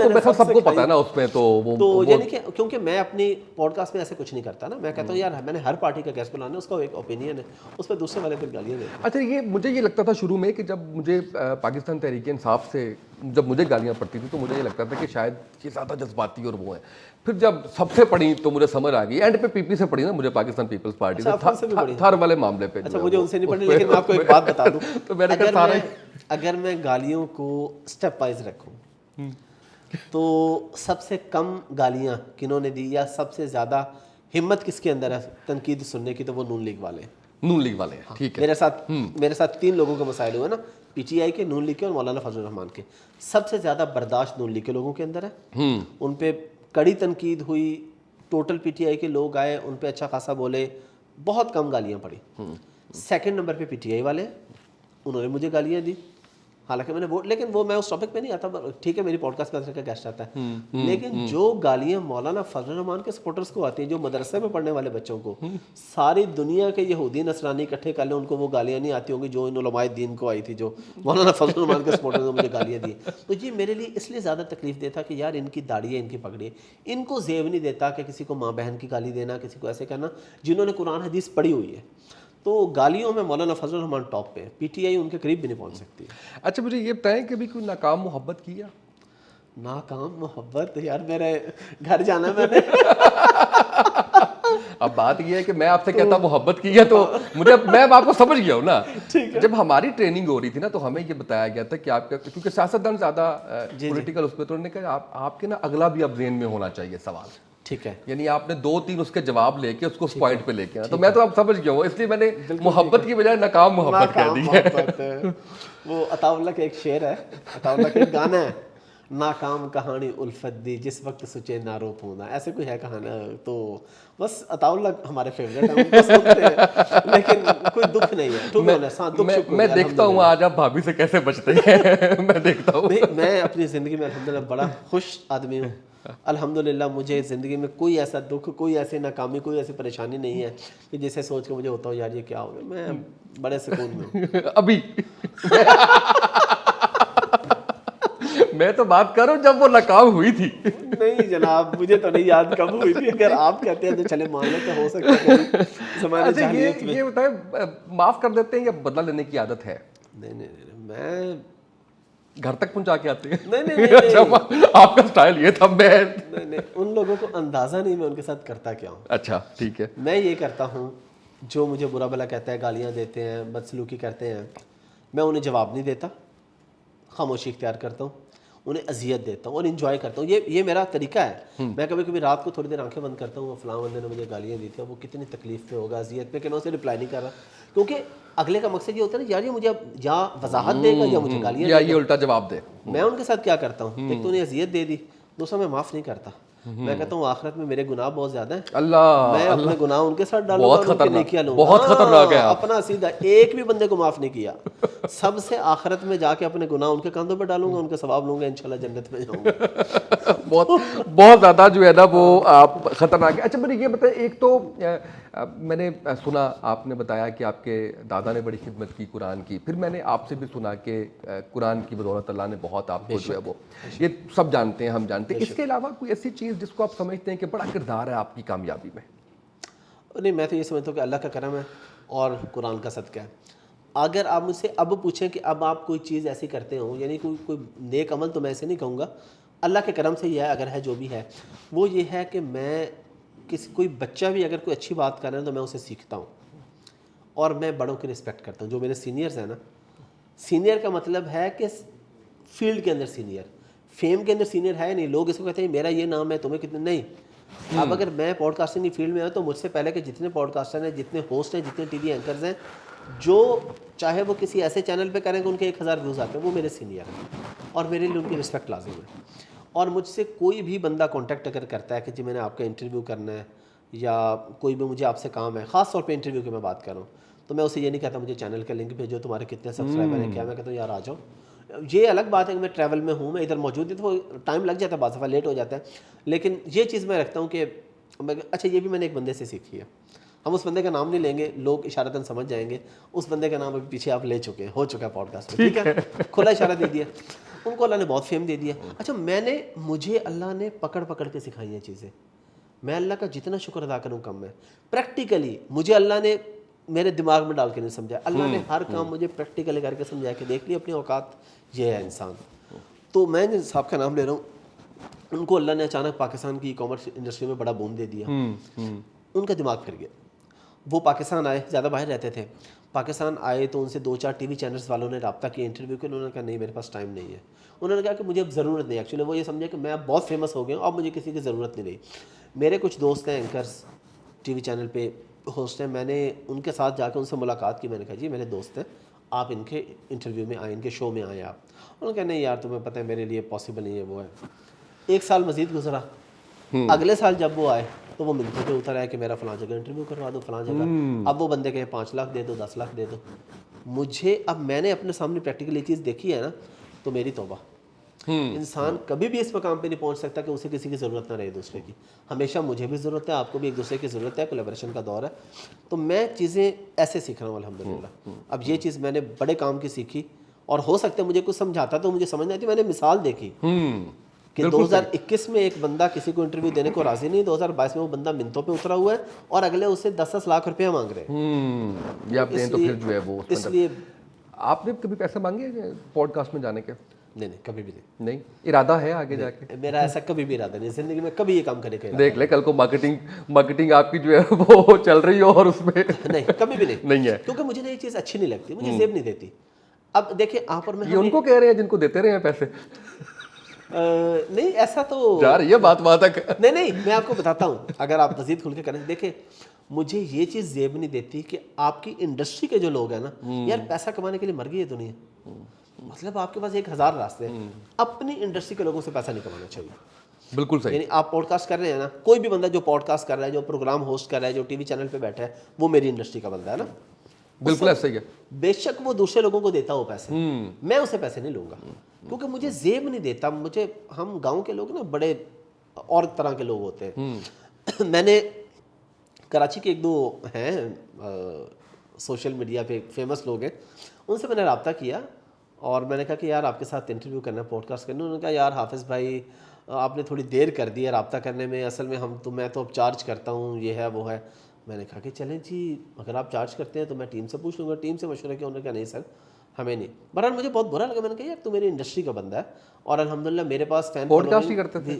मैं सबको पता है ना उसमें। तो यानी कि क्योंकि मैं अपनी पॉडकास्ट में ऐसे कुछ नहीं करता ना, मैं कहता हूँ यार मैंने हर पार्टी का गेस्ट बुलाना है, उसका एक ओपिनियन है, उस पर दूसरे वाले फिर गालियां देते हैं। अच्छा, ये मुझे ये लगता था शुरू में कि जब मुझे पाकिस्तान तहरीक इंसाफ से जब मुझे गालियाँ पड़ती थी तो मुझे ये लगता था कि शायद ये ज़्यादा जज्बाती और वो है। फिर जब सबसे पढ़ी तो मुझे समझ आ गई, एंड पे पीपी से पढ़ी ना मुझे, पाकिस्तान पीपल्स पार्टी से, थार वाले मामले पे। अच्छा, मुझे उनसे नहीं पढ़ी, लेकिन मैं आपको एक बात बता दूं। तो मैंने अगर मैं गालियों को स्टेप वाइज रखूं तो सबसे कम गालियां किन्होंने दी या सबसे ज़्यादा हिम्मत किसके अंदर है तनकीद सुनने की, तो वो नून लीग वाले। नून लीग वाले हैं, ठीक है। मेरे साथ 3 लोगों के मसाइल हुए ना, पीटीआई के, नून लीग के और मौलाना फजल रहमान के। सबसे ज़्यादा बर्दाश्त नून लीग के लोगों के अंदर है। उन पे कड़ी तनकीद हुई, टोटल पीटीआई के लोग आए, उन पे अच्छा खासा बोले, बहुत कम गालियाँ पड़ी। सेकंड नंबर पे पीटीआई वाले, उन्होंने मुझे गालियाँ दी, हालांकि मैंने वो, लेकिन वो मैं उस टॉपिक पे नहीं आता, ठीक है मेरी पॉडकास्ट पे का गेस्ट आता है। लेकिन जो गालियाँ मौलाना फजल रहमान के सपोर्टर्स को आती हैं, जो मदरसे में पढ़ने वाले बच्चों को, सारी दुनिया के यहूदी नसरानी इकट्ठे कर ले, उनको वो गालियाँ नहीं आती होंगी जो इन उलमाए दीन को आई थी, जो मौलाना फजल रहमान के सपोर्टर्स ने मुझे गालियाँ दी। तो ये मेरे लिए इसलिए ज़्यादा तकलीफ देता कि यार इनकी दाढ़ी है, इनकी पगड़ी है, इनको जेब नहीं देता कि किसी को माँ बहन की गाली देना, किसी को ऐसे करना, जिन्होंने कुरान हदीस पढ़ी हुई है। तो गालियों में मौलाना फजल रहमान टॉप पे है, पीटीआई उनके करीब भी नहीं पहुंच सकती। अच्छा मुझे ये बताएं कि भी कोई नाकाम मोहब्बत किया? नाकाम मोहब्बत यार, मेरे घर जाना है मैंने। अब बात ये है कि मैं आपसे कहता मोहब्बत की है तो मुझे, मैं आपको समझ गया हूँ ना। जब हमारी ट्रेनिंग हो रही थी ना तो हमें ये बताया गया था कि आपका, क्योंकि सियासतदान ज़्यादा पॉलिटिकल उस पर, तो उन्होंने कहा आपके ना अगला भी अब जेन में होना चाहिए सवाल, ठीक है, यानी आपने 2-3 उसके जवाब लेके उसको उस पॉइंट पे लेके आना। तो मैं तो अब समझ गया हूँ, इसलिए मैंने मोहब्बत की बजाय नाकाम मोहब्बत कह दी है। वो अताउल्लाह का एक शेर है, अताउल्लाह का एक गाना है, नाकाम कहानी उल्फत दी जिस वक्त सुचे नारो पूना, ऐसे कोई है कहानी। तो बस अताउल्लाह हमारे फेवरेट हैं, उनको सुनते हैं, लेकिन कोई दुख नहीं है। मैं देखता हूँ आज आप भाभी से कैसे बचते हैं। मैं देखता हूँ। मैं अपनी ज़िंदगी में अल्हम्दुलिल्लाह बड़ा खुश आदमी हूँ। अल्हम्दुलिल्लाह मुझे ज़िंदगी में कोई ऐसा दुख, कोई ऐसी नाकामी, कोई ऐसी परेशानी नहीं है कि जिसे सोच के मुझे होता हो यार ये क्या हो गया। मैं बड़े सुकून में हूँ अभी। मैं तो बात कर रहा हूँ जब वो नाकाम हुई थी। नहीं जनाब, मुझे तो नहीं याद कब हुई थी। अगर आप कहते हैं तो चले मान लेते, हो सकता है ज़माने जाहिलियत में। ये बताएं, माफ़ कर देते हैं या बदला लेने की आदत है? नहीं, मैं घर तक पहुंचा के आते हैं। नहीं। अच्छा, आपका स्टाइल ये था। मैं नहीं, उन लोगों को अंदाज़ा नहीं मैं उनके साथ करता क्या हूँ। अच्छा ठीक है। मैं ये करता हूँ, जो मुझे बुरा भला कहता है, गालियाँ देते हैं, बदसलूकी करते हैं, मैं उन्हें जवाब नहीं देता, खामोशी इख्तियार करता हूँ, उन्हें अजियत देता हूँ और इन्जॉय करता हूँ। ये मेरा तरीका है। मैं कभी कभी रात को थोड़ी देर आंखें बंद करता हूँ, फलां बंदे ने मुझे गालियाँ दी थी, वो कितनी तकलीफ पे होगा, अजियत पे, कि मैं उसे रिप्लाई नहीं कर रहा, क्योंकि अगले का मकसद ये होता है ना यार ये मुझे अब या वजाहत देगा या मुझे गालियाँ या ये उल्टा जवाब दे। मैं उनके साथ क्या करता हूँ, एक तो उन्हें अजियत दे दी, दूसरा मैं माफ़ नहीं करता। मैं कहता हूँ आखिरत में मेरे गुनाह बहुत ज्यादा हैं, अल्लाह, मैं अपने गुनाह उनके साथ डालूंगा, बहुत खतरनाक, बहुत खतरनाक है। अपना सीधा एक भी बंदे को माफ नहीं किया, सबसे आखिरत में जाके अपने गुनाह उनके कंधों पे डालूंगा, उनके सवाब लूंगा, इंशाल्लाह जन्नत में जाऊंगा। बहुत ज़्यादा जो है ना वो आप खतरनाक है। अच्छा मुझे ये बताएं, एक तो मैंने सुना, आपने बताया कि आपके दादा ने बड़ी खिदमत की कुरान की, फिर मैंने आपसे भी सुना कि कुरान की बदौलत अल्लाह ने बहुत आपको जो है वो, ये सब जानते हैं, हम जानते हैं। इसके अलावा कोई ऐसी चीज़ जिसको आप समझते हैं कि बड़ा किरदार है आपकी कामयाबी में? नहीं, मैं तो ये समझता हूँ कि अल्लाह का करम है और कुरान का सदका है। अगर आप मुझसे अब पूछें कि अब आप कोई चीज़ ऐसी करते हो, यानी कोई नेक अमल, तो मैं ऐसे नहीं कहूँगा, अल्लाह के करम से ही है, अगर है जो भी है वो ये है कि मैं कोई बच्चा भी अगर कोई अच्छी बात कर रहा है तो मैं उसे सीखता हूँ और मैं बड़ों की रिस्पेक्ट करता हूँ। जो मेरे सीनियर्स हैं ना, सीनियर का मतलब है कि फील्ड के अंदर सीनियर, फेम के अंदर सीनियर है नहीं। लोग इसको कहते हैं मेरा ये नाम है, तुम्हें कितने, नहीं। अब अगर मैं पॉडकास्टिंग की फील्ड में आया तो मुझसे पहले के जितने पॉडकास्टर हैं, जितने होस्ट हैं, जितने टीवी एंकर्स हैं, जो चाहे वो किसी ऐसे चैनल पे करेंगे उनके 1000 व्यूज़ आते हैं, वो मेरे सीनियर हैं और मेरे लिए उनकी रिस्पेक्ट लाजिम है। और मुझसे कोई भी बंदा कांटेक्ट अगर करता है कि जी मैंने आपका इंटरव्यू करना है या कोई भी मुझे आपसे काम है, ख़ास तौर पे इंटरव्यू की मैं बात कर रहा हूँ, तो मैं उसे ये नहीं कहता मुझे चैनल का लिंक भेजो, तुम्हारे कितने सब्सक्राइबर हैं क्या, मैं कहता हूँ यार आ जाओ। ये अलग बात है कि मैं ट्रैवल में हूँ, मैं इधर मौजूद है तो टाइम लग जाता है, बाज़ दफ़ा लेट हो जाता है, लेकिन ये चीज़ मैं रखता हूँ कि अच्छा ये भी मैंने एक बंदे से सीखी है, हम उस बंदे का नाम नहीं लेंगे, लोग इशारतन समझ जाएंगे, उस बंदे का नाम अभी पीछे आप ले चुके हैं, हो चुका है पॉडकास्ट में, ठीक है, खुला इशारा दे दिया, उनको अल्लाह ने बहुत फेम दे दिया। अच्छा मुझे अल्लाह ने पकड़ पकड़ के सिखाई हैं चीज़ें, मैं अल्लाह का जितना शुक्र अदा करूँ कम है। प्रैक्टिकली मुझे अल्लाह ने मेरे दिमाग में डाल के नहीं समझाया, अल्लाह ने हर काम मुझे प्रैक्टिकली करके समझाया कि देख ली अपनी औकात, ये है इंसान। तो मैं जिन साहब का नाम ले रहा हूँ, उनको अल्लाह ने अचानक पाकिस्तान की ई कॉमर्स इंडस्ट्री में बड़ा बूम दे दिया, उनका दिमाग फिर गया। वो पाकिस्तान आए, ज़्यादा बाहर रहते थे, पाकिस्तान आए तो उनसे 2-4 टीवी चैनल्स वालों ने रब्ता किया इंटरव्यू के, उन्होंने कहा नहीं मेरे पास टाइम नहीं है। उन्होंने कहा कि मुझे अब ज़रूरत नहीं, एक्चुअली वो ये समझे कि मैं अब बहुत फेमस हो गया हूँ, अब मुझे किसी की ज़रूरत नहीं रही। मेरे कुछ दोस्त हैं एंकर्स टीवी चैनल पे, होस्ट हैं, मैंने उनके साथ जाकर उनसे मुलाकात की। मैंने कहा जी मेरे दोस्त हैं, आप इनके इंटरव्यू में आए, इनके शो में आए आप। उन्होंने कहा नहीं यार तुम्हें पता है मेरे लिए पॉसिबल नहीं है, वो है। एक साल मज़ीद गुजरा, अगले साल जब वो आए तो वो मिलते थे उतर आए कि मेरा फ़लाँ जगह इंटरव्यू करवा दो, फ़लाँ जगह। अब वो बंदे कहे 5 लाख दे दो, 10 लाख दे दो। मुझे अब मैंने अपने सामने प्रैक्टिकल ये चीज़ देखी है ना, तो मेरी तौबा। इंसान कभी भी इस मकाम पे नहीं पहुंच सकता कि उसे किसी की ज़रूरत ना रहे दूसरे की। हमेशा मुझे भी ज़रूरत है, आपको भी एक दूसरे की ज़रूरत है, कोलैबोरेशन का दौर है। तो मैं चीज़ें ऐसे सीख रहा हूँ अल्हम्दुलिल्लाह। अब ये चीज़ मैंने बड़े काम की सीखी, और हो सकता है मुझे कुछ समझाता तो मुझे समझ नहीं आती। मैंने मिसाल देखी कि 2021 में एक बंदा किसी को इंटरव्यू देने को राजी नहीं, 2022 में वो बंदा मिनतों पे उतरा हुआ है और अगले उससे 10-10 लाख रुपया मांग रहे हैं। ये आप दें तो फिर जो है वो इसलिए आपने कभी पैसे मांगे पॉडकास्ट में जाने के? नहीं, कभी भी नहीं, इरादा है आगे जाके? मेरा ऐसा कभी भी इरादा नहीं, जिंदगी में कभी ये काम करने का देख ले, कल को मार्केटिंग आपकी जो है वो चल रही हो और उसमें नहीं, कभी भी नहीं है, क्योंकि मुझे ना ये चीज़ अच्छी नहीं लगती, मुझे जेब नहीं देती। अब देखिए आप और मैं, ये उनको कह रहे हैं जिनको देते रहे हैं पैसे। नहीं ऐसा तो जा रही है बात वहां तक। नहीं, मैं आपको बताता हूँ, अगर आप मजीद खुल के करें। देखिए मुझे ये चीज़ जेब नहीं देती कि आपकी इंडस्ट्री के जो लोग हैं ना यार, पैसा कमाने के लिए मर गई है दुनिया। मतलब आपके पास 1000 रास्ते हैं, अपनी इंडस्ट्री के लोगों से पैसा नहीं कमाना चाहिए। बिल्कुल सही। यानी आप पॉडकास्ट कर रहे हैं ना, कोई भी बंदा जो पॉडकास्ट कर रहा है, जो प्रोग्राम होस्ट कर रहा है, जो टीवी चैनल पे बैठा है, वो मेरी इंडस्ट्री का बंदा है ना। बिल्कुल ऐसा ही है। बेशक वो दूसरे लोगों को देता हो पैसे, मैं उसे पैसे नहीं लूंगा, क्योंकि मुझे जेब नहीं देता। मुझे, हम गांव के लोग ना बड़े और तरह के लोग होते हैं। मैंने कराची के 1-2 हैं सोशल मीडिया पे फेमस लोग हैं, उनसे मैंने रब्ता किया और मैंने कहा कि यार आपके साथ इंटरव्यू करना, पॉडकास्ट करना। उन्होंने कहा यार हाफिज़ भाई आपने थोड़ी देर कर दी है रब्ता करने में, असल में मैं तो अब चार्ज करता हूँ, ये है वो है। मैंने कहा कि चलें जी, अगर आप चार्ज करते हैं तो मैं टीम से पूछ लूँगा, टीम से मशवरा किया। उन्होंने कहा नहीं सर हमें नहीं। बहरहाल मुझे बहुत बुरा लगा। मैंने कहा यार तू मेरी इंडस्ट्री का बंदा है और अल्हम्दुलिल्लाह मेरे पास फैन पॉडकास्ट ही करते थे?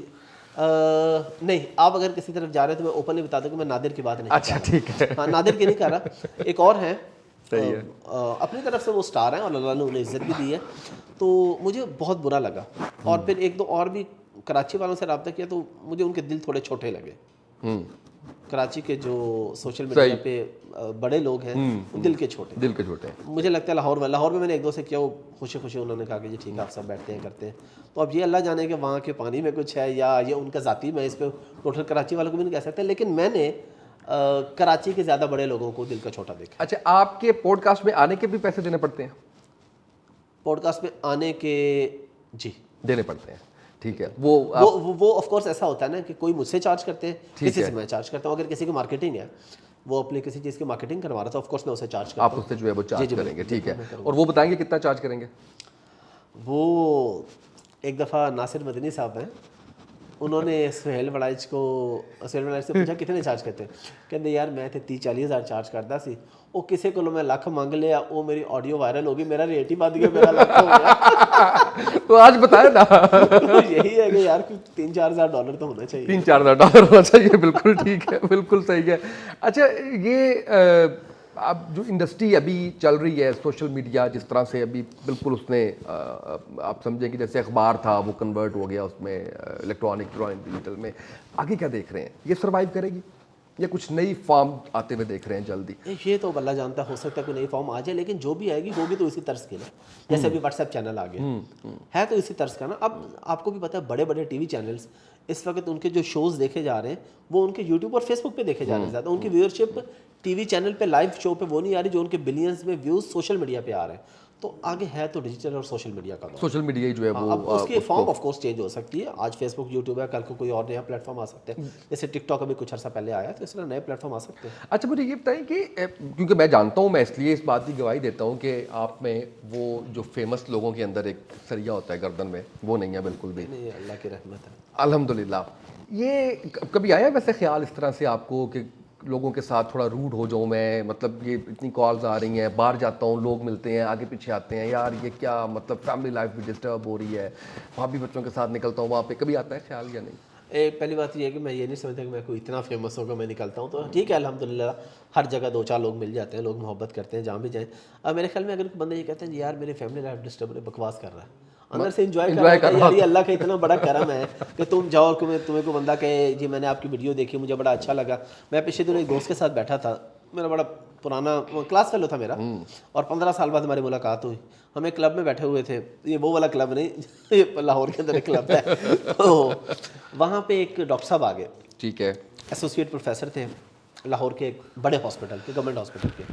नहीं, आप अगर किसी तरफ जा रहे हैं तो मैं ओपनली बता दूं कि मैं नादिर की बात नहीं अच्छा ठीक है। हाँ, नादिर की नहीं कर रहा, एक और है। सही है। अपनी तरफ से वो स्टार हैं और अल्लाह ने उन्हें इज्जत भी दी है, तो मुझे बहुत बुरा लगा। और फिर 1-2 और भी कराची वालों से रब्ता किया तो मुझे उनके दिल थोड़े छोटे लगे। कराची के जो सोशल मीडिया पे बड़े लोग हैं, दिल के छोटे हैं। मुझे लगता है लाहौर में मैंने 1-2 से किया, वो खुशी उन्होंने कहा कि जी ठीक है आप सब बैठते हैं करते हैं। तो अब ये अल्लाह जाने के वहाँ के पानी में कुछ है या ये उनका ज़ाती, मैं इस पर टोटल कराची वालों को भी नहीं कह सकता, लेकिन मैंने कराची के ज़्यादा बड़े लोगों को दिल का छोटा देखा। अच्छा, आपके पॉडकास्ट में आने के भी पैसे देने पड़ते हैं? पॉडकास्ट में आने के जी देने पड़ते हैं, ठीक है। वो ऑफ कोर्स ऐसा होता है ना कि कोई मुझसे चार्ज करते हैं, किसी से मैं चार्ज करता हूँ। अगर किसी की मार्केटिंग है, वो अपनी किसी चीज़ की मार्केटिंग करवा रहा था, ऑफ कोर्स मैं उसे चार्ज करता हूँ। आप उससे जो है वो चार्ज करेंगे, ठीक है। और वो बताएंगे कितना चार्ज करेंगे? वो एक दफ़ा नासिर मदनी साहब हैं, उन्होंने सुहेल वड़ाइच से पूछा कितने चार्ज करते हैं? कहते यार मैं तो 30-40 हज़ार चार्ज करता सी, वो किसी को मैं लख मंग लिया, वो मेरी ऑडियो वायरल होगी, मेरा रेट ही बढ़ गया, मेरा लख हो गया। तो आज बताए ना। यही है कि यार $3-4 हज़ार तो होना चाहिए। $3-4 हज़ार होना चाहिए, बिल्कुल ठीक है, बिल्कुल सही है। अच्छा, ये अब जो इंडस्ट्री अभी चल रही है, सोशल मीडिया जिस तरह से अभी बिल्कुल उसने आप समझें कि जैसे अखबार था वो कन्वर्ट हो गया उसमें इलेक्ट्रॉनिक डिजिटल में, आगे क्या देख रहे हैं? ये सर्वाइव करेगी या कुछ नई फॉर्म आते हुए देख रहे हैं जल्दी? ये तो अल्लाह जानता, हो सकता है कोई नई फॉर्म आ जाए, लेकिन जो भी आएगी होगी तो इसी तर्ज की ना, जैसे अभी व्हाट्सएप चैनल आ गया है तो इसी तर्ज का ना। अब आपको भी पता है बड़े बड़े टीवी चैनल्स इस वक्त उनके जो शोज़ देखे जा रहे हैं वो उनके यूट्यूब और फेसबुक पे देखे जा रहे हैं ज़्यादा। उनकी व्यूअरशिप टीवी चैनल पे लाइव शो पे वो नहीं आ रही जो उनके बिलियंस में व्यूज़ सोशल मीडिया पे आ रहे हैं। तो आगे है तो डिजिटल और सोशल मीडिया का। सोशल मीडिया ही जो है वो अब उसकी फॉर्म ऑफ कोर्स चेंज हो सकती है। आज फेसबुक यूट्यूब है, कल को कोई और नया प्लेटफॉर्म आ सकते हैं, जैसे टिकटॉक अभी कुछ अर्सा पहले आया, तो इस तरह नए प्लेटफॉर्म आ सकते हैं। अच्छा, मुझे ये बताएं कि क्योंकि मैं जानता हूँ, मैं इसलिए इस बात की गवाही देता हूँ कि आप में वो जो फेमस लोगों के अंदर एक सरिया होता है गर्दन में, वो नहीं है बिल्कुल भी। नहीं, अल्लाह की रहमत है, अल्हम्दुलिल्लाह। ये कभी आया वैसे ख्याल इस तरह से आपको कि लोगों के साथ थोड़ा रूड हो जाऊँ मैं? मतलब ये इतनी कॉल्स आ रही हैं, बाहर जाता हूँ, लोग मिलते हैं, आगे पीछे आते हैं, यार ये क्या मतलब फैमिली लाइफ भी डिस्टर्ब हो रही है, वहाँ भी बच्चों के साथ निकलता हूँ, वहाँ पे कभी आता है ख्याल या नहीं? पहली बात ये है कि मैं ये नहीं समझता कि मैं कोई इतना फेमस होगा मैं निकलता हूँ, तो ठीक है अल्हम्दुलिल्लाह हर जगह 2-4 लोग मिल जाते हैं, लोग मोहब्बत करते हैं जहाँ भी जाएँ। अब मेरे ख्याल में अगर कोई बंदा ये कहते हैं यार मेरी फैमिली लाइफ डिस्टर्ब है, बकवास कर रहा है, अंदर से एंजॉय enjoy कर यार, ये अल्लाह का इतना बड़ा करम है कि तुम जाओ और तुम्हें को बंदा कहे जी मैंने आपकी वीडियो देखी, मुझे बड़ा अच्छा लगा। मैं पिछले दिनों एक दोस्त के साथ बैठा था, मेरा बड़ा पुराना क्लास फेलो था मेरा, और 15 साल बाद हमारी मुलाकात हुई। हम एक क्लब में बैठे हुए थे, ये वो वाला क्लब नहीं, ये लाहौर के अंदर एक क्लब है। तो वहाँ पे एक डॉक्टर साहब आ गए, ठीक है, एसोसिएट प्रोफेसर थे लाहौर के एक बड़े हॉस्पिटल के, गवर्नमेंट हॉस्पिटल के।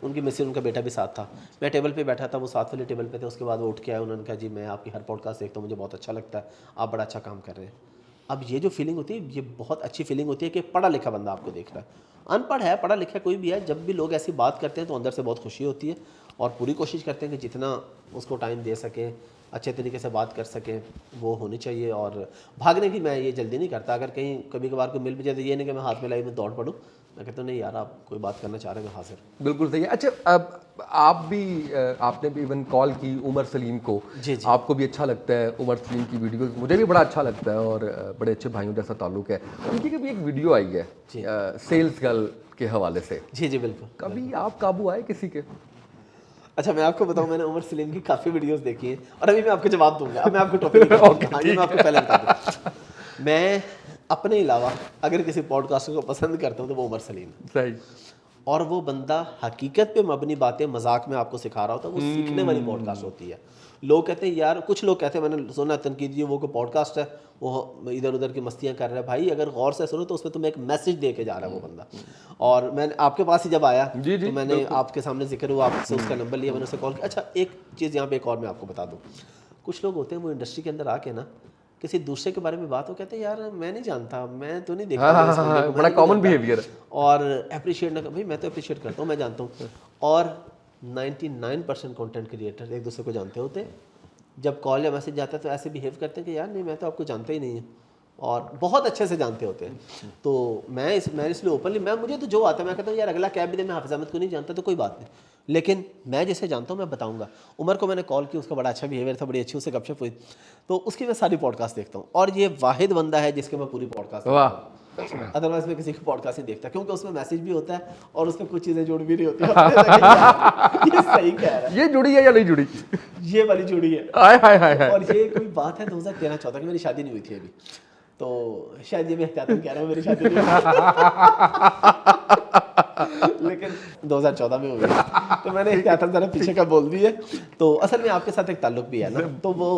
उनकी मिसेज, उनका बेटा भी साथ था। मैं टेबल पे बैठा था, वो साथ वाले टेबल पे थे। उसके बाद वो उठ के आए, उन्होंने कहा जी मैं आपकी हर पॉडकास्ट देखता हूँ, मुझे बहुत अच्छा लगता है, आप बड़ा अच्छा काम कर रहे हैं। अब ये जो फीलिंग होती है, ये बहुत अच्छी फीलिंग होती है कि पढ़ा लिखा बंदा आपको देख रहा है। अनपढ़ है, पढ़ा लिखा कोई भी है, जब भी लोग ऐसी बात करते हैं तो अंदर से बहुत खुशी होती है, और पूरी कोशिश करते हैं कि जितना उसको टाइम दे सकें, अच्छे तरीके से बात कर सकें, वो होनी चाहिए। और भागने की मैं ये जल्दी नहीं करता। अगर कहीं कभी कभार को मिल भी जाए तो ये नहीं कि मैं हाथ में लाई में दौड़ पड़ूँ। मैं कहता हूँ नहीं यार, आप कोई बात करना चाह रहे हो हाजिर। बिल्कुल सही है। अच्छा, अब आपने भी इवन कॉल की उमर सलीम को, जी जी, आपको भी अच्छा लगता है उमर सलीम की वीडियो, मुझे भी बड़ा अच्छा लगता है, और बड़े अच्छे भाइयों जैसा ताल्लुक है। उनकी कभी एक वीडियो आई है सेल्स गर्ल के हवाले से, जी जी बिल्कुल। कभी आप काबू आए किसी के? अच्छा मैं आपको बताऊं, मैंने उमर सलीम की काफ़ी वीडियोस देखी हैं, और अभी मैं आपको जवाब दूंगा। अब मैं आपको टॉपिक मैं आपको पहले बता दूं, मैं अपने अलावा अगर किसी पॉडकास्टर को पसंद करता हूं तो वो उमर सलीम है। सही। और वो बंदा हकीकत पे मबनी बातें मजाक में आपको सिखा रहा होता है, वो सीखने वाली पॉडकास्ट होती है। लोग कहते हैं यार, कुछ लोग कहते हैं, मैंने सुना तनकीद, वो कोई पॉडकास्ट है वो इधर उधर की मस्तियाँ कर रहा है। भाई अगर गौर से सुनो तो उसमें तुम्हें एक मैसेज दे के जा रहा है वो बंदा। और मैंने आपके पास ही जब आया तो मैंने आपके सामने जिक्र हुआ, आपसे उसका नंबर लिया, मैंने उसे कॉल किया। अच्छा एक चीज़ यहाँ पे एक और मैं आपको बता दूँ, कुछ लोग होते हैं वो इंडस्ट्री के अंदर आके ना किसी दूसरे के बारे में बात हो, कहते हैं यार मैं नहीं जानता, मैं तो नहीं देखता। हाँ, बड़ा कॉमन बिहेवियर है। और अप्रिशिएट ना, भाई मैं तो अप्रिशिएट करता हूँ, मैं जानता हूँ। और 99% कंटेंट क्रिएटर एक दूसरे को जानते होते हैं। जब कॉल या मैसेज जाता है तो ऐसे बिहेव करते हैं कि यार नहीं मैं तो आपको जानता ही नहीं है, और बहुत अच्छे से जानते होते हैं। तो मैं इसलिए ओपनली, मुझे तो जो आता है मैं कहता हूँ यार अगला क्या भी दे, मैं हाफिज़ अहमद को नहीं जानता तो कोई बात नहीं, लेकिन मैं जिसे जानता हूँ मैं बताऊँगा। उमर को मैंने कॉल की, उसका बड़ा अच्छा बिहेवियर था, बड़ी अच्छी उससे गपशप हुई, तो उसकी मैं सारी पॉडकास्ट देखता हूँ। और ये वाहिद बंदा है जिसके मैं पूरी पॉडकास्ट, अदरवाइज मैं किसी की पॉडकास्ट नहीं देखता, क्योंकि उसमें मैसेज भी होता है और उसमें कुछ चीज़ें जुड़ भी रही होती है। ये सही कह रहा है, ये जुड़ी है या नहीं जुड़ी? ये वाली जुड़ी है। हाय हाय हाय। और ये कोई बात है 2013-14 की, मेरी शादी नहीं हुई थी अभी, तो शायद ये मैं एहतियातन कह रहा हूँ मेरी शादी नहीं हुई। लेकिन 2014 में हुई, तो मैंने एहतियातन जरा पीछे का बोल दिया। तो असल में आपके साथ एक ताल्लुक भी है ना, तो वो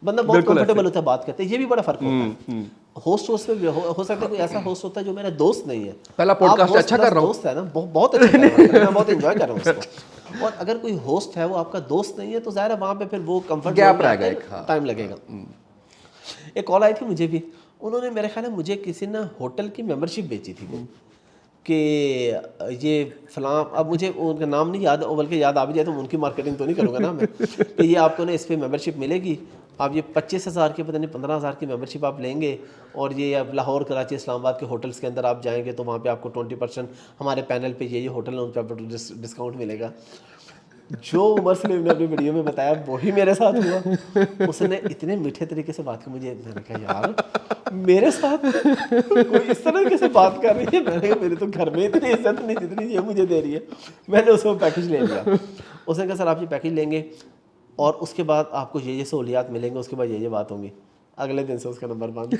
बंदा बहुत कंफर्टेबल होता है बात करते हैं। ये भी बड़ा फर्क होता है। होस्ट में हो सकता है कोई ऐसा होस्ट होता है जो मेरा दोस्त नहीं है, पहला पॉडकास्ट अच्छा कर रहा हूँ, दोस्त है ना, बहुत अच्छा कर रहा हूँ, मैं बहुत एंजॉय कर रहा हूँ उसको। और अगर कोई होस्ट है वो आपका दोस्त नहीं है तो जाहिर है वहाँ पे फिर वो कंफर्ट गैप रहेगा, टाइम लगेगा। एक कॉल आई थी मुझे भी, उन्होंने मेरे ख्याल में मुझे किसी ने होटल की मेंबरशिप बेची थी वो, कि ये फलां, अब मुझे उनका नाम नहीं याद, बल्कि याद आ भी जाए तो उनकी मार्केटिंग तो नहीं करूँगा ना मैं, कि ये आपको ना इस पर मेंबरशिप मिलेगी, आप ये 25,000 की पता नहीं 15,000 की मेंबरशिप आप लेंगे, और ये अब लाहौर, कराची, इस्लामाबाद के होटल्स के अंदर आप जाएंगे तो वहाँ पे आपको 20% हमारे पैनल पे ये होटल है उन पर आपको डिस्काउंट मिलेगा। जो उमर सलीम ने अपनी वीडियो में बताया वही मेरे साथ हुआ। उसने इतने मीठे तरीके से बात की, मैंने कहा यार मेरे साथ कोई इस तरीके से बात कर रही है। मैंने कहा मेरे तो घर में इतनी इज्जत नहीं जितनी ये मुझे दे रही है। मैंने उसको पैकेज ले लिया। उसने कहा सर आप ये पैकेज लेंगे और उसके बाद आपको ये सहूलियात मिलेंगे, उसके बाद ये बात होंगी। अगले दिन से उसका नंबर बंद।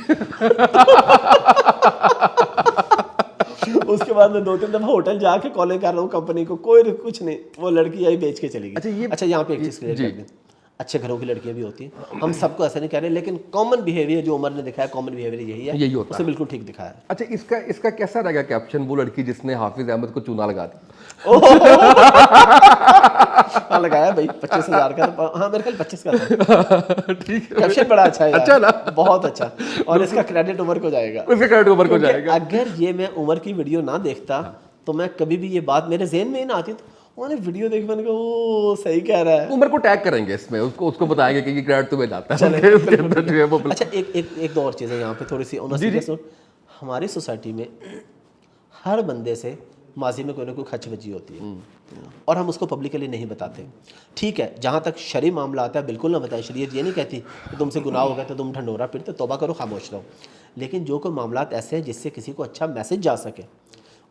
उसके बाद मैं 2-3 दफा होटल जाके कॉलिंग कर रहा हूँ कंपनी को, कोई कुछ नहीं, वो लड़की आई बेच के चली गई। अच्छा यहाँ पे एक चीज़ क्लियर कर दें, अच्छे घरों की लड़कियां भी होती हैं, हम सबको ऐसा नहीं कह रहे, लेकिन कॉमन बिहेवियर जो उमर ने दिखाया, कॉमन बिहेवियर यही है, यही होता उसे बिल्कुल ठीक दिखाया है। अच्छा इसका कैसा रहेगा कैप्शन, वो लड़की जिसने हाफिज अहमद को चूना लगा दी? हाँ लगाया भाई 25,000 का, हाँ मेरे ख्याल 25 का था। ठीक है, कैप्शन बड़ा अच्छा है, अच्छा ना, बहुत अच्छा। और इसका क्रेडिट उमर को जाएगा, उसका क्रेडिट उमर को जाएगा। अगर ये मैं उमर की वीडियो ना देखता तो मैं कभी भी ये बात मेरे ज़हन में ही ना आती। तो मैंने वीडियो देख, मैंने कहा ओ सही कह रहा है। उमर को टैग करेंगे इसमें, उसको बताएंगे कि ये क्रेडिट तुम्हें जाता है उसके अंदर जो है वो। अच्छा एक दो और चीज़ें यहाँ पे थोड़ी सी ऑनेस्टली, हमारी सोसाइटी में हर बंदे से माजी में कोई ना कोई खच बची होती है और हम उसको पब्लिकली नहीं बताते। ठीक है, जहाँ तक शरई मामला आता है बिल्कुल ना बताएं। शरीयत ये नहीं कहती कि तुमसे गुनाह हो गया तो तुम ढंढोरा पीटते तौबा करो, खामोश रहो। लेकिन जो कोई मामला ऐसे हैं जिससे किसी को अच्छा मैसेज जा सके,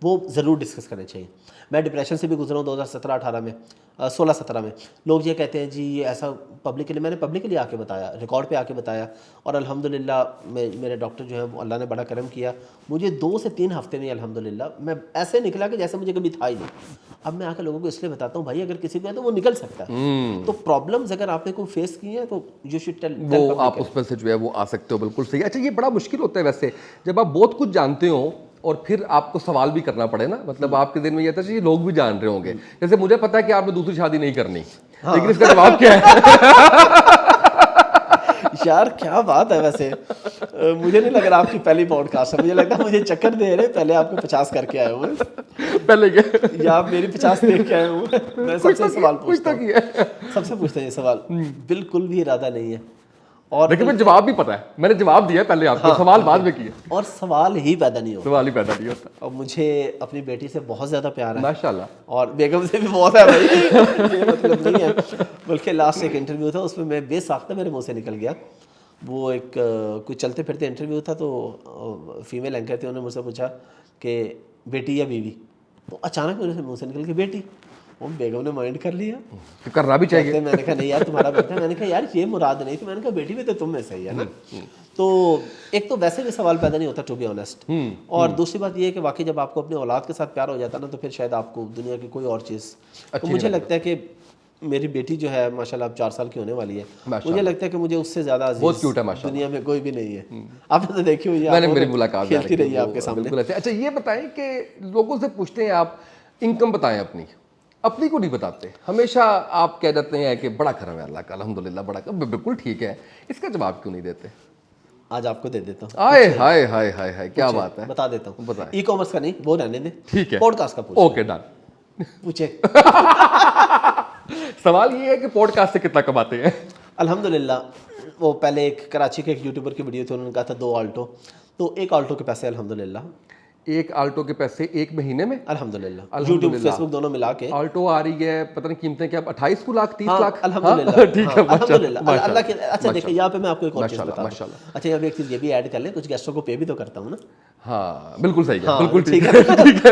वो ज़रूर डिस्कस करने चाहिए। मैं डिप्रेशन से भी गुजरा हूँ 2017-18 में, 16-17 में। लोग ये कहते हैं जी ये ऐसा पब्लिकली, मैंने पब्लिकली आके बताया, रिकॉर्ड पे आके बताया, और अल्हम्दुलिल्लाह मेरे डॉक्टर जो है वो अल्लाह ने बड़ा करम किया, मुझे 2 से 3 हफ्ते में अल्हम्दुलिल्लाह मैं ऐसे निकला कि जैसे मुझे कभी था ही नहीं। अब मैं आके लोगों को इसलिए बताता हूँ भाई अगर किसी को है तो वो निकल सकता है। तो प्रॉब्लम्स अगर आपने कोई फेस की है तो यू शुड टेल, वो आप उसमें से जो है वो आ सकते हो, बिल्कुल सही। अच्छा, ये बड़ा मुश्किल होता है वैसे जब आप बहुत कुछ जानते हो और फिर आपको सवाल भी करना पड़े ना, मतलब आपके दिन में ये था कि लोग भी जान रहे होंगे, जैसे मुझे पता है कि आपने दूसरी शादी नहीं करनी, लेकिन इसका जवाब क्या है? यार क्या बात है वैसे। मुझे नहीं लग रहा आपकी पहली पॉडकास्ट है, मुझे लगता है मुझे चक्कर दे रहे, पहले आपको 50 करके आए हुए पहले क्या या आप मेरी 50 देख के आए हुए। मैं सबसे सवाल पूछता हूँ, है। सबसे पूछते हैं ये सवाल, बिल्कुल भी इरादा नहीं है, और लेकिन मुझे जवाब भी पता है, मैंने जवाब दिया है पहले आपको, सवाल बाद में किया, और सवाल ही पैदा नहीं होता। सवाल ही पैदा नहीं होता। और मुझे अपनी बेटी से बहुत ज़्यादा प्यार है माशाल्लाह, और बेगम से भी बहुत है भाई, ये मतलब नहीं है। बल्कि लास्ट एक इंटरव्यू था उसमें मैं बेसाख्ता मेरे मुंह से निकल गया। वो एक कोई चलते फिरते इंटरव्यू था, तो फीमेल एंकर थे, उन्होंने मुझसे पूछा कि बेटी या बीवी, तो अचानक मेरे मुंह से निकल के बेटी। वो बेगम ने माइंड कर लिया, तो करना भी चाहिए। मैंने कहा नहीं यार तुम्हारा बेटा, मैंने कहा यार ये मुराद नहीं थी, मैंने कहा बेटी भी तो तुम में सही है ना। तो एक तो वैसे भी सवाल पैदा नहीं होता टू बी ऑनेस्ट, और दूसरी बात ये है कि वाकई जब आपको अपने औलाद के साथ प्यार हो जाता है ना तो फिर शायद आपको दुनिया की कोई और चीज़, तो मुझे लगता है कि मेरी बेटी जो है माशाल्लाह अब 4 साल की होने वाली है, मुझे लगता है कि मुझे उससे ज़्यादा बहुत क्यूट है माशाल्लाह, दुनिया में कोई भी नहीं है। आपने तो देखी हुई है, मैंने मेरी मुलाकात खेलती रही है आपके सामने। बिल्कुल ऐसे। अच्छा, ये बताएं कि लोगों से पूछते हैं आप इनकम बताएं अपनी, अपनी को नहीं बताते, हमेशा आप कह देते हैं कि बड़ा करम है अल्लाह का, अल्हम्दुलिल्लाह बड़ा करम, बिल्कुल ठीक है, इसका जवाब क्यों नहीं देते? आज आपको दे देता हूँ। आए हाय हाय हाय हाय, क्या बात है, बता देता हूँ। बताएं। ई कॉमर्स का नहीं, वो रहने दे, ठीक है, पॉडकास्ट का पूछ। Okay done. पूछे। सवाल ये है कि पॉडकास्ट से कितना कमाते हैं? अल्हम्दुलिल्लाह, वो पहले एक कराची के एक यूट्यूबर की वीडियो थी, उन्होंने कहा था 2 आल्टो, तो एक आल्टो के पैसे अल्हम्दुलिल्लाह, एक आल्टो के पैसे एक महीने में? अल्हम्दुलिल्लाह, यूट्यूब फेसबुक दोनों मिला के आल्टो आ रही है, पता नहीं कीमतें क्या, 28 लाख 30 लाख? अल्हम्दुलिल्लाह, ठीक है, अल्हम्दुलिल्लाह, अल्लाह के। अच्छा देखिए यहाँ पे मैं आपको एक और चीज़ माशाल्लाह, बता माशाल्लाह। दूं। अच्छा यहाँ पे एक चीज़ ये भी ऐड कर लें, कुछ गेस्टों को पे भी तो करता हूँ ना। हाँ बिल्कुल सही है, हाँ, बिल्कुल ठीक है,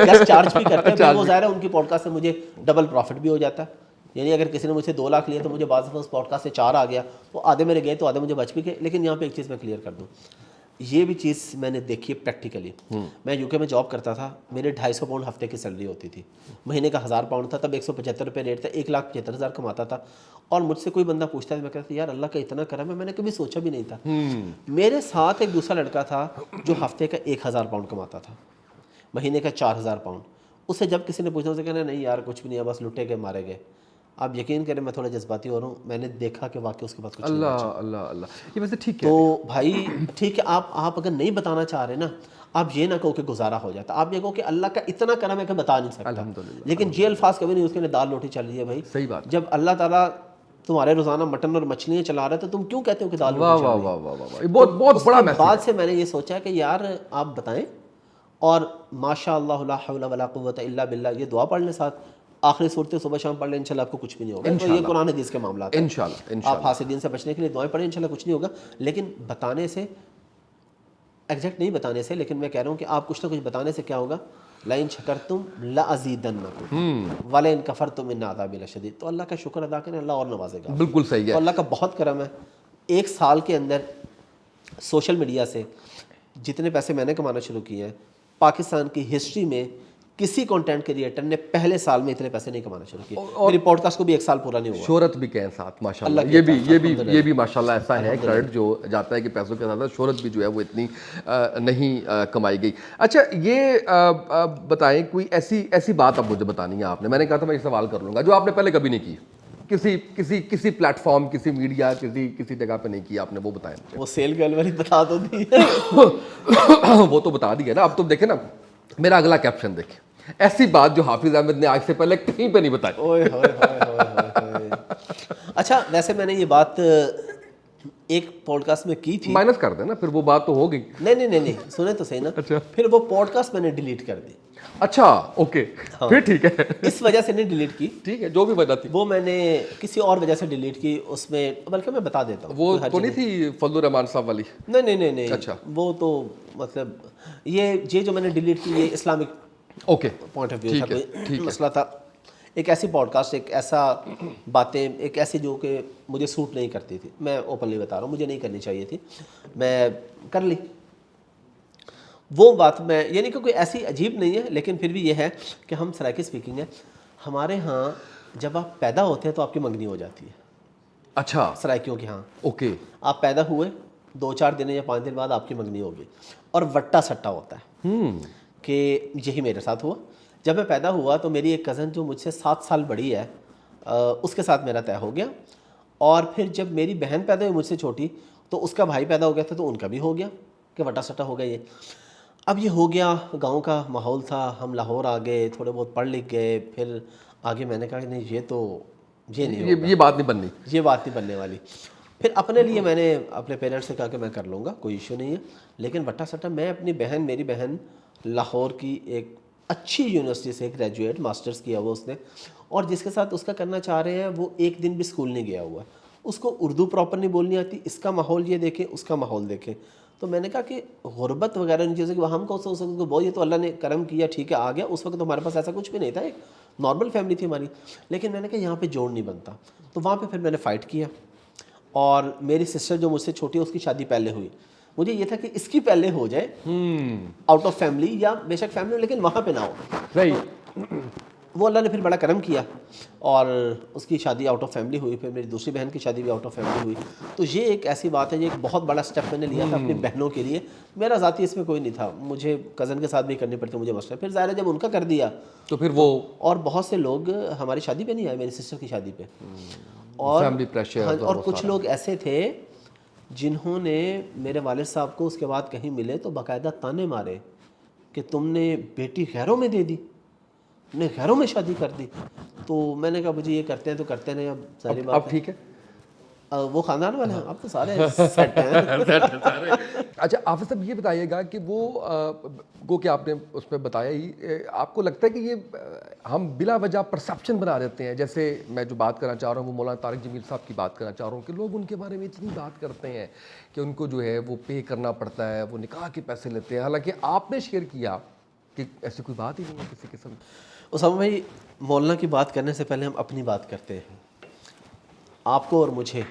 गेस्ट चार्ज भी करते हैं, वो ज़ाहिर है उनकी पॉडकास्ट से मुझे डबल प्रॉफिट भी हो जाता है। यानी अगर किसी ने मुझसे 2 लाख लिए तो मुझे बाद में उस पॉडकास्ट से 4 आ गया, तो आधे मेरे गए तो आधे मुझे बच भी गए। लेकिन यहाँ पे एक चीज़ मैं क्लियर कर दूँ, ये भी चीज़ मैंने देखी है प्रैक्टिकली। मैं यूके में जॉब करता था, मेरे 250 पाउंड हफ्ते की सैलरी होती थी, महीने का 1000 पाउंड था, तब 175 रुपये रेट था, 1,75,000 कमाता था। और मुझसे कोई बंदा पूछता था, मैं कहता था यार अल्लाह का इतना करम है, मैंने कभी सोचा भी नहीं था। मेरे साथ एक दूसरा लड़का था जो हफ्ते का 1000 पाउंड कमाता था, महीने का 4000 पाउंड। उससे जब किसी ने पूछा, उसे कहना नहीं यार कुछ भी नहीं है, बस लुटे के मारे गए। आप यकीन करें मैं थोड़ा जज्बाती हो रहा हूँ, मैंने देखा कि वाकई उसके पास कुछ नहीं अल्लाह बचा। अल्लाह अल्लाह, ये वैसे ठीक है। तो भाई ठीक है, आप अगर नहीं बताना चाह रहे ना, आप ये ना कहो कि गुजारा हो जाता, आप ये कहो कि अल्लाह का इतना करम है कि बता नहीं सकता। अल्हम्दुलिल्लाह, लेकिन ये अल्फाज कभी नहीं, उसके दाल रोटी चल रही है भाई, सही बात। जब अल्लाह ताला तुम्हारे रोजाना मटन और मछलियाँ चला रहे तो तुम क्यों कहते हो कि दाल वाह रोटी चल वाह रही है? वाह वाह वाह, ये बहुत बहुत बड़ा मैसेज। बाद से मैंने ये सोचा कि यार आप बताएं, और माशाअल्लाह ला हौला वला कुव्वता इल्ला बिल्लाह, ये दुआ पढ़ लें साथ, आखिरी सूरतें सुबह शाम पढ़ लें, इंशाल्लाह आपको कुछ भी नहीं होगा। तो ये कुरान हदीस के मामला है, इंशाल्लाह आप हासिदीन से बचने के लिए दुआएं पढ़ें, इंशाल्लाह कुछ नहीं होगा। लेकिन बताने से, एग्जैक्ट नहीं बताने से, लेकिन मैं कह रहा हूँ कि आप कुछ ना कुछ बताने से क्या होगा, लाइन शकरतुम लअज़ीदन्नकुम वलइन कफरतुम इन्न अज़ाबी लशदीद। तो अल्लाह का शुक्र अदा करें, अल्लाह और नवाजेगा। बिल्कुल सही तो है। अल्लाह का बहुत करम है, 1 साल के अंदर सोशल मीडिया से जितने पैसे मैंने कमाना शुरू किए हैं, पाकिस्तान की हिस्ट्री में किसी कंटेंट क्रिएटर ने पहले साल में इतने पैसे नहीं कमाना शुरू किए। मेरी पॉडकास्ट को भी 1 साल पूरा नहीं हुआ। शोहरत भी कहें साथ माशाल्लाह, अल्लाह ये भी माशाल्लाह ऐसा है क्रेडिट जो जाता है कि पैसों के साथ शोहरत भी जो है वो इतनी नहीं कमाई गई। अच्छा ये बताएं कोई ऐसी बात अब मुझे बतानी है आपने, मैंने कहा था मैं ये सवाल कर लूँगा, जो आपने पहले कभी नहीं की, किसी प्लेटफॉर्म, किसी मीडिया, किसी जगह पे नहीं किया आपने, वो बताएं। वो सेल गर्ल वाली बता दो दी वो तो बता दिया ना। अब तुम देखे ना मेरा अगला कैप्शन देखे, ऐसी बात जो हाफिज अहमद ने आज से पहले कहीं पे नहीं बताई। ओए होए होए होए। अच्छा वैसे मैंने ये बात एक पॉडकास्ट में की थी, माइनस कर देना फिर, वो बात तो हो गई। नहीं सुने तो सही ना। अच्छा। फिर वो पॉडकास्ट मैंने डिलीट कर दी। अच्छा ओके, फिर ठीक है। इस वजह से नहीं डिलीट की, ठीक है, जो भी वजह थी वो मैंने किसी और वजह से डिलीट की। उसमें बल्कि मैं बता देता हूँ, वो तो नहीं थी फजलुर रहमान साहब वाली? नहीं। अच्छा। वो तो मतलब ये जो मैंने डिलीट की, ये Islamic okay, point of view ठीक था, है, कोई ठीक है। मसला था। एक ऐसी पॉडकास्ट, एक ऐसा बातें, एक ऐसी जो कि मुझे सूट नहीं करती थी, मैं ओपनली बता रहा हूँ, मुझे नहीं करनी चाहिए थी, मैं कर ली वो बात। मैं यानी कि कोई ऐसी अजीब नहीं है, लेकिन फिर भी ये है कि हम सराइकी स्पीकिंग है, हमारे यहाँ जब आप पैदा होते हैं तो आपकी मंगनी हो जाती है, अच्छा, सराइकियों के यहाँ। ओके, आप पैदा हुए 2-4 दिन या 5 दिन बाद आपकी मंगनी होगी, और वट्टा सट्टा होता है कि यही मेरे साथ हुआ। जब मैं पैदा हुआ तो मेरी एक कज़न जो मुझसे 7 साल बड़ी है, उसके साथ मेरा तय हो गया। और फिर जब मेरी बहन पैदा हुई मुझसे छोटी, तो उसका भाई पैदा हो गया था, तो उनका भी हो गया कि वट्टा सट्टा हो गया ये। अब ये हो गया, गांव का माहौल था, हम लाहौर आ गए, थोड़े बहुत पढ़ लिख गए, फिर आगे मैंने कहा कि नहीं, ये नहीं होगा, ये बात नहीं बननी। ये बात नहीं बनने वाली। फिर अपने लिए मैंने अपने पेरेंट्स से कहा कि मैं कर लूँगा, कोई इशू नहीं है। लेकिन वट्टा सट्टा, मैं अपनी बहन, मेरी बहन लाहौर की एक अच्छी यूनिवर्सिटी से ग्रेजुएट मास्टर्स किया हुआ उसने, और जिसके साथ उसका करना चाह रहे हैं वो एक दिन भी स्कूल नहीं गया हुआ, उसको उर्दू प्रॉपर नहीं बोलनी आती, इसका माहौल ये देखें, उसका माहौल देखें। तो मैंने कहा कि गुरबत वगैरह इन चीज़ों की हम कौन सा बहुत, ये तो अल्लाह ने करम किया, ठीक है, आ गया। उस वक्त तो हमारे पास ऐसा कुछ भी नहीं था, एक नॉर्मल फैमिली थी हमारी। लेकिन मैंने कहा यहाँ पे जोड़ नहीं बनता, तो वहाँ पे फिर मैंने फ़ाइट किया। और मेरी सिस्टर जो मुझसे छोटी है, उसकी शादी पहले हुई। मुझे ये था कि इसकी पहले हो जाए आउट ऑफ फैमिली, या बेशक फैमिली हो लेकिन वहाँ पे ना हो। राइट, वो अल्लाह ने फिर बड़ा करम किया और उसकी शादी आउट ऑफ फैमिली हुई। फिर मेरी दूसरी बहन की शादी भी आउट ऑफ फैमिली हुई। तो ये एक ऐसी बात है, ये एक बहुत बड़ा स्टेप मैंने लिया था अपनी बहनों के लिए। मेरा ज़ाती इसमें कोई नहीं था, मुझे कज़न के साथ भी करनी पड़ती, मुझे मसला। फिर ज़ाहिर है जब उनका कर दिया तो फिर वो और बहुत से लोग हमारी शादी पे नहीं आए, मेरी सिस्टर की शादी पे। और फैमिली प्रेशर, हाँ, और कुछ लोग ऐसे थे जिन्होंने मेरे वालिद साहब को उसके बाद कहीं मिले तो बाकायदा ताने मारे कि तुमने बेटी गैरों में दे दी, ने घरों में शादी कर दी। तो मैंने कहा मुझे ये करते हैं तो करते नहीं, अब सारी बात अब ठीक है। वो खानदान वाले हैं, अब तो सारे सेट हैं। अच्छा आफिस साहब, ये बताइएगा कि वो को कि आपने उसमें बताया ही, आपको लगता है कि ये हम बिला वजह परसेप्शन बना देते हैं? जैसे मैं जो बात करना चाह रहा हूँ वो मौलाना तारिक जमील साहब की बात करना चाह रहा हूँ कि लोग उनके बारे में इतनी बात करते हैं कि उनको जो है वो पे करना पड़ता है, वो निकाह के पैसे लेते हैं। हालांकि आपने शेयर किया कि ऐसी कोई बात ही नहीं है किसी किस्म। उसामा भाई, मौलाना की बात करने से पहले हम अपनी बात करते हैं, आपको और मुझे।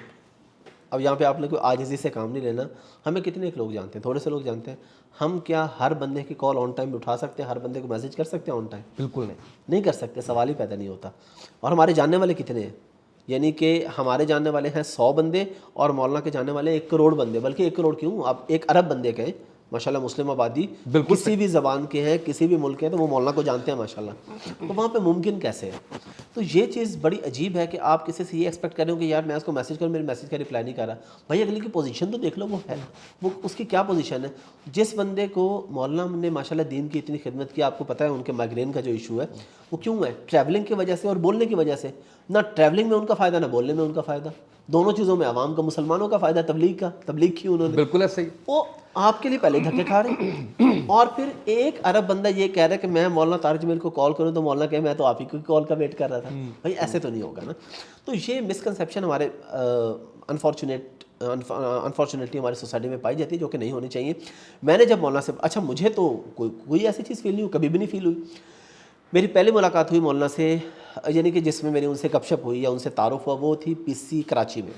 अब यहाँ पे आपने कोई आजिज़ी से काम नहीं लेना। हमें कितने लोग जानते हैं, थोड़े से लोग जानते हैं। हम क्या हर बंदे की कॉल ऑन टाइम उठा सकते हैं, हर बंदे को मैसेज कर सकते हैं ऑन टाइम? बिल्कुल नहीं कर सकते, सवाल ही पैदा नहीं होता। और हमारे जानने वाले कितने हैं? यानी कि हमारे जानने वाले हैं 100 बंदे, और मौलाना के जानने वाले 1 करोड़ बंदे। बल्कि 1 करोड़ क्यों, आप 1 अरब बंदे कहें, माशाल्लाह मुस्लिम आबादी किसी भी ज़बान के हैं, किसी भी मुल्क के हैं, तो वो मौलाना को जानते हैं माशाल्लाह। तो वहाँ पे मुमकिन कैसे है? तो ये चीज़ बड़ी अजीब है कि आप किसी से ये एक्सपेक्ट कर रहे हो कि यार मैं उसको मैसेज करूँ, मेरे मैसेज का रिप्लाई नहीं कर रहा। भाई अगले की पोजीशन तो देख लो, वो है, वो उसकी क्या पोजीशन है। जिस बंदे को मौलाना ने माशाल्लाह दीन की इतनी खिदमत की, आपको पता है उनके माइग्रेन का जो इशू है वो क्यों है? ट्रैवलिंग की वजह से और बोलने की वजह से। ना ट्रैवलिंग में उनका फ़ायदा, ना बोलने में उनका फ़ायदा, दोनों चीज़ों में आवाम का, मुसलमानों का फ़ायदा, तबलीग की उन्होंने। बिल्कुल ऐसे ही। वो आपके लिए पहले धक्के खा रहे हैं। और फिर 1 अरब बंदा ये कह रहा है कि मैं मौलाना तारिक जमील को कॉल करूं, तो मौलाना कहे मैं तो आप ही की कॉल का वेट कर रहा था। भाई ऐसे तो नहीं होगा ना। तो ये मिसकंसेप्शन हमारे अनफॉर्चुनेटली हमारी सोसाइटी में पाई जाती है, जो कि नहीं होनी चाहिए। मैंने जब मौलाना से, अच्छा मुझे तो कोई ऐसी चीज़ फील नहीं हुई, कभी भी नहीं फील हुई। मेरी पहली मुलाकात हुई मौलाना से, यानी कि जिसमें मेरी उनसे गपशप हुई या उनसे तारुफ हुआ, वो थी पीसी कराची में।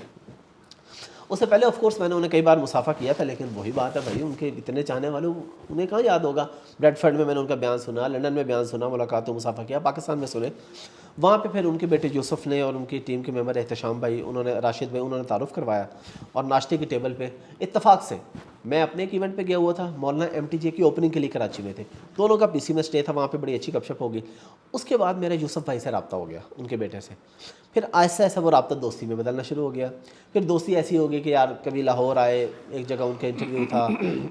उससे पहले ऑफ कोर्स मैंने उन्हें कई बार मुसाफा किया था, लेकिन वही बात है भाई, उनके इतने चाहने वाले, उन्हें कहाँ याद होगा। ब्रेडफर्ड में मैंने उनका बयान सुना, लंदन में बयान सुना, मुलाकात मुसाफा किया, पाकिस्तान में सुने। वहाँ पे फिर उनके बेटे यूसुफ ने और उनकी टीम के मेंबर एहतशाम भाई, उन्होंने राशिद भाई, उन्होंने तारुफ करवाया। और नाश्ते की टेबल पे इत्तफाक से मैं अपने एक इवेंट पे गया हुआ था, मौलाना MTJ की ओपनिंग के लिए कराची में थे, दोनों का PC में स्टे था, वहाँ पे बड़ी अच्छी गपशप होगी। उसके बाद मेरा यूसुफ भाई से रब्ता हो गया, उनके बेटे से। फिर ऐसा ऐसा वो रब्ता दोस्ती में बदलना शुरू हो गया। फिर दोस्ती ऐसी हो गई कि यार कभी लाहौर आए, एक जगह उनका इंटरव्यू था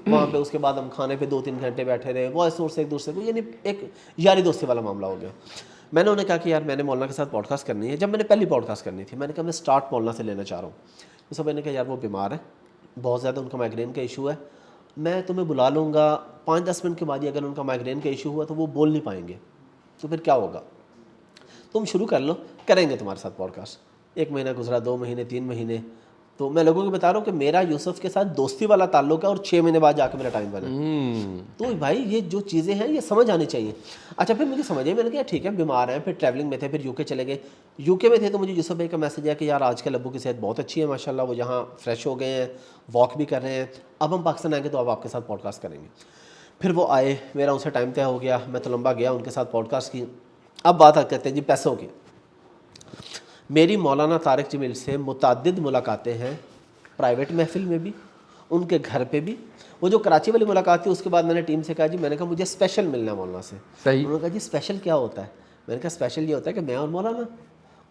वहाँ पे, उसके बाद हम खाने पे 2-3 घंटे बैठे रहे, वॉइस नोट से एक दूसरे को, यानी एक यारी दोस्ती वाला मामला हो गया। मैंने उन्हें कहा कि यार मैंने मौलाना के साथ पॉडकास्ट करनी है। जब मैंने पहली पॉडकास्ट करनी थी, मैंने कहा मैं स्टार्ट मौलाना से लेना चाह रहा हूँ। तो सब मैंने कहा यार वो बीमार है बहुत ज़्यादा, उनका माइग्रेन का इशू है, मैं तुम्हें बुला लूँगा 5-10 मिनट के बाद ही, अगर उनका माइग्रेन का इशू हुआ तो वो बोल नहीं पाएंगे, तो फिर क्या होगा, तुम शुरू कर लो, करेंगे तुम्हारे साथ पॉडकास्ट। 1 महीना गुजरा, 2 महीने, 3 महीने, तो मैं लोगों को बता रहा हूँ कि मेरा यूसुफ के साथ दोस्ती वाला ताल्लुक है और 6 महीने बाद जाकर मेरा टाइम बना। तो भाई ये जो चीज़ें हैं ये समझ आनी चाहिए। अच्छा फिर मुझे समझ आई, मैंने कहा ठीक है बीमार हैं, फिर ट्रैवलिंग में थे, फिर यूके चले गए। यूके में थे तो मुझे यूसुफ भाई का मैसेज आया कि यार आजकल अब्बू की सेहत बहुत अच्छी है माशाल्लाह, वो यहाँ फ्रेश हो गए हैं, वॉक भी कर रहे हैं, अब हम पाकिस्तान आएंगे तो अब आपके साथ पॉडकास्ट करेंगे। फिर वो आए, मेरा उनसे टाइम तय हो गया, मैं तो लंबा गया उनके साथ पॉडकास्ट की। अब बात करते हैं जी पैसों की। मेरी मौलाना तारिक जमील से मुतअद्दिद मुलाकातें हैं, प्राइवेट महफिल में भी, उनके घर पे भी। वो जो कराची वाली मुलाकात थी उसके बाद मैंने टीम से कहा जी, मैंने कहा मुझे स्पेशल मिलना है मौलाना से। सही। उन्होंने कहा जी स्पेशल क्या होता है? मैंने कहा स्पेशल ये होता है कि मैं और मौलाना।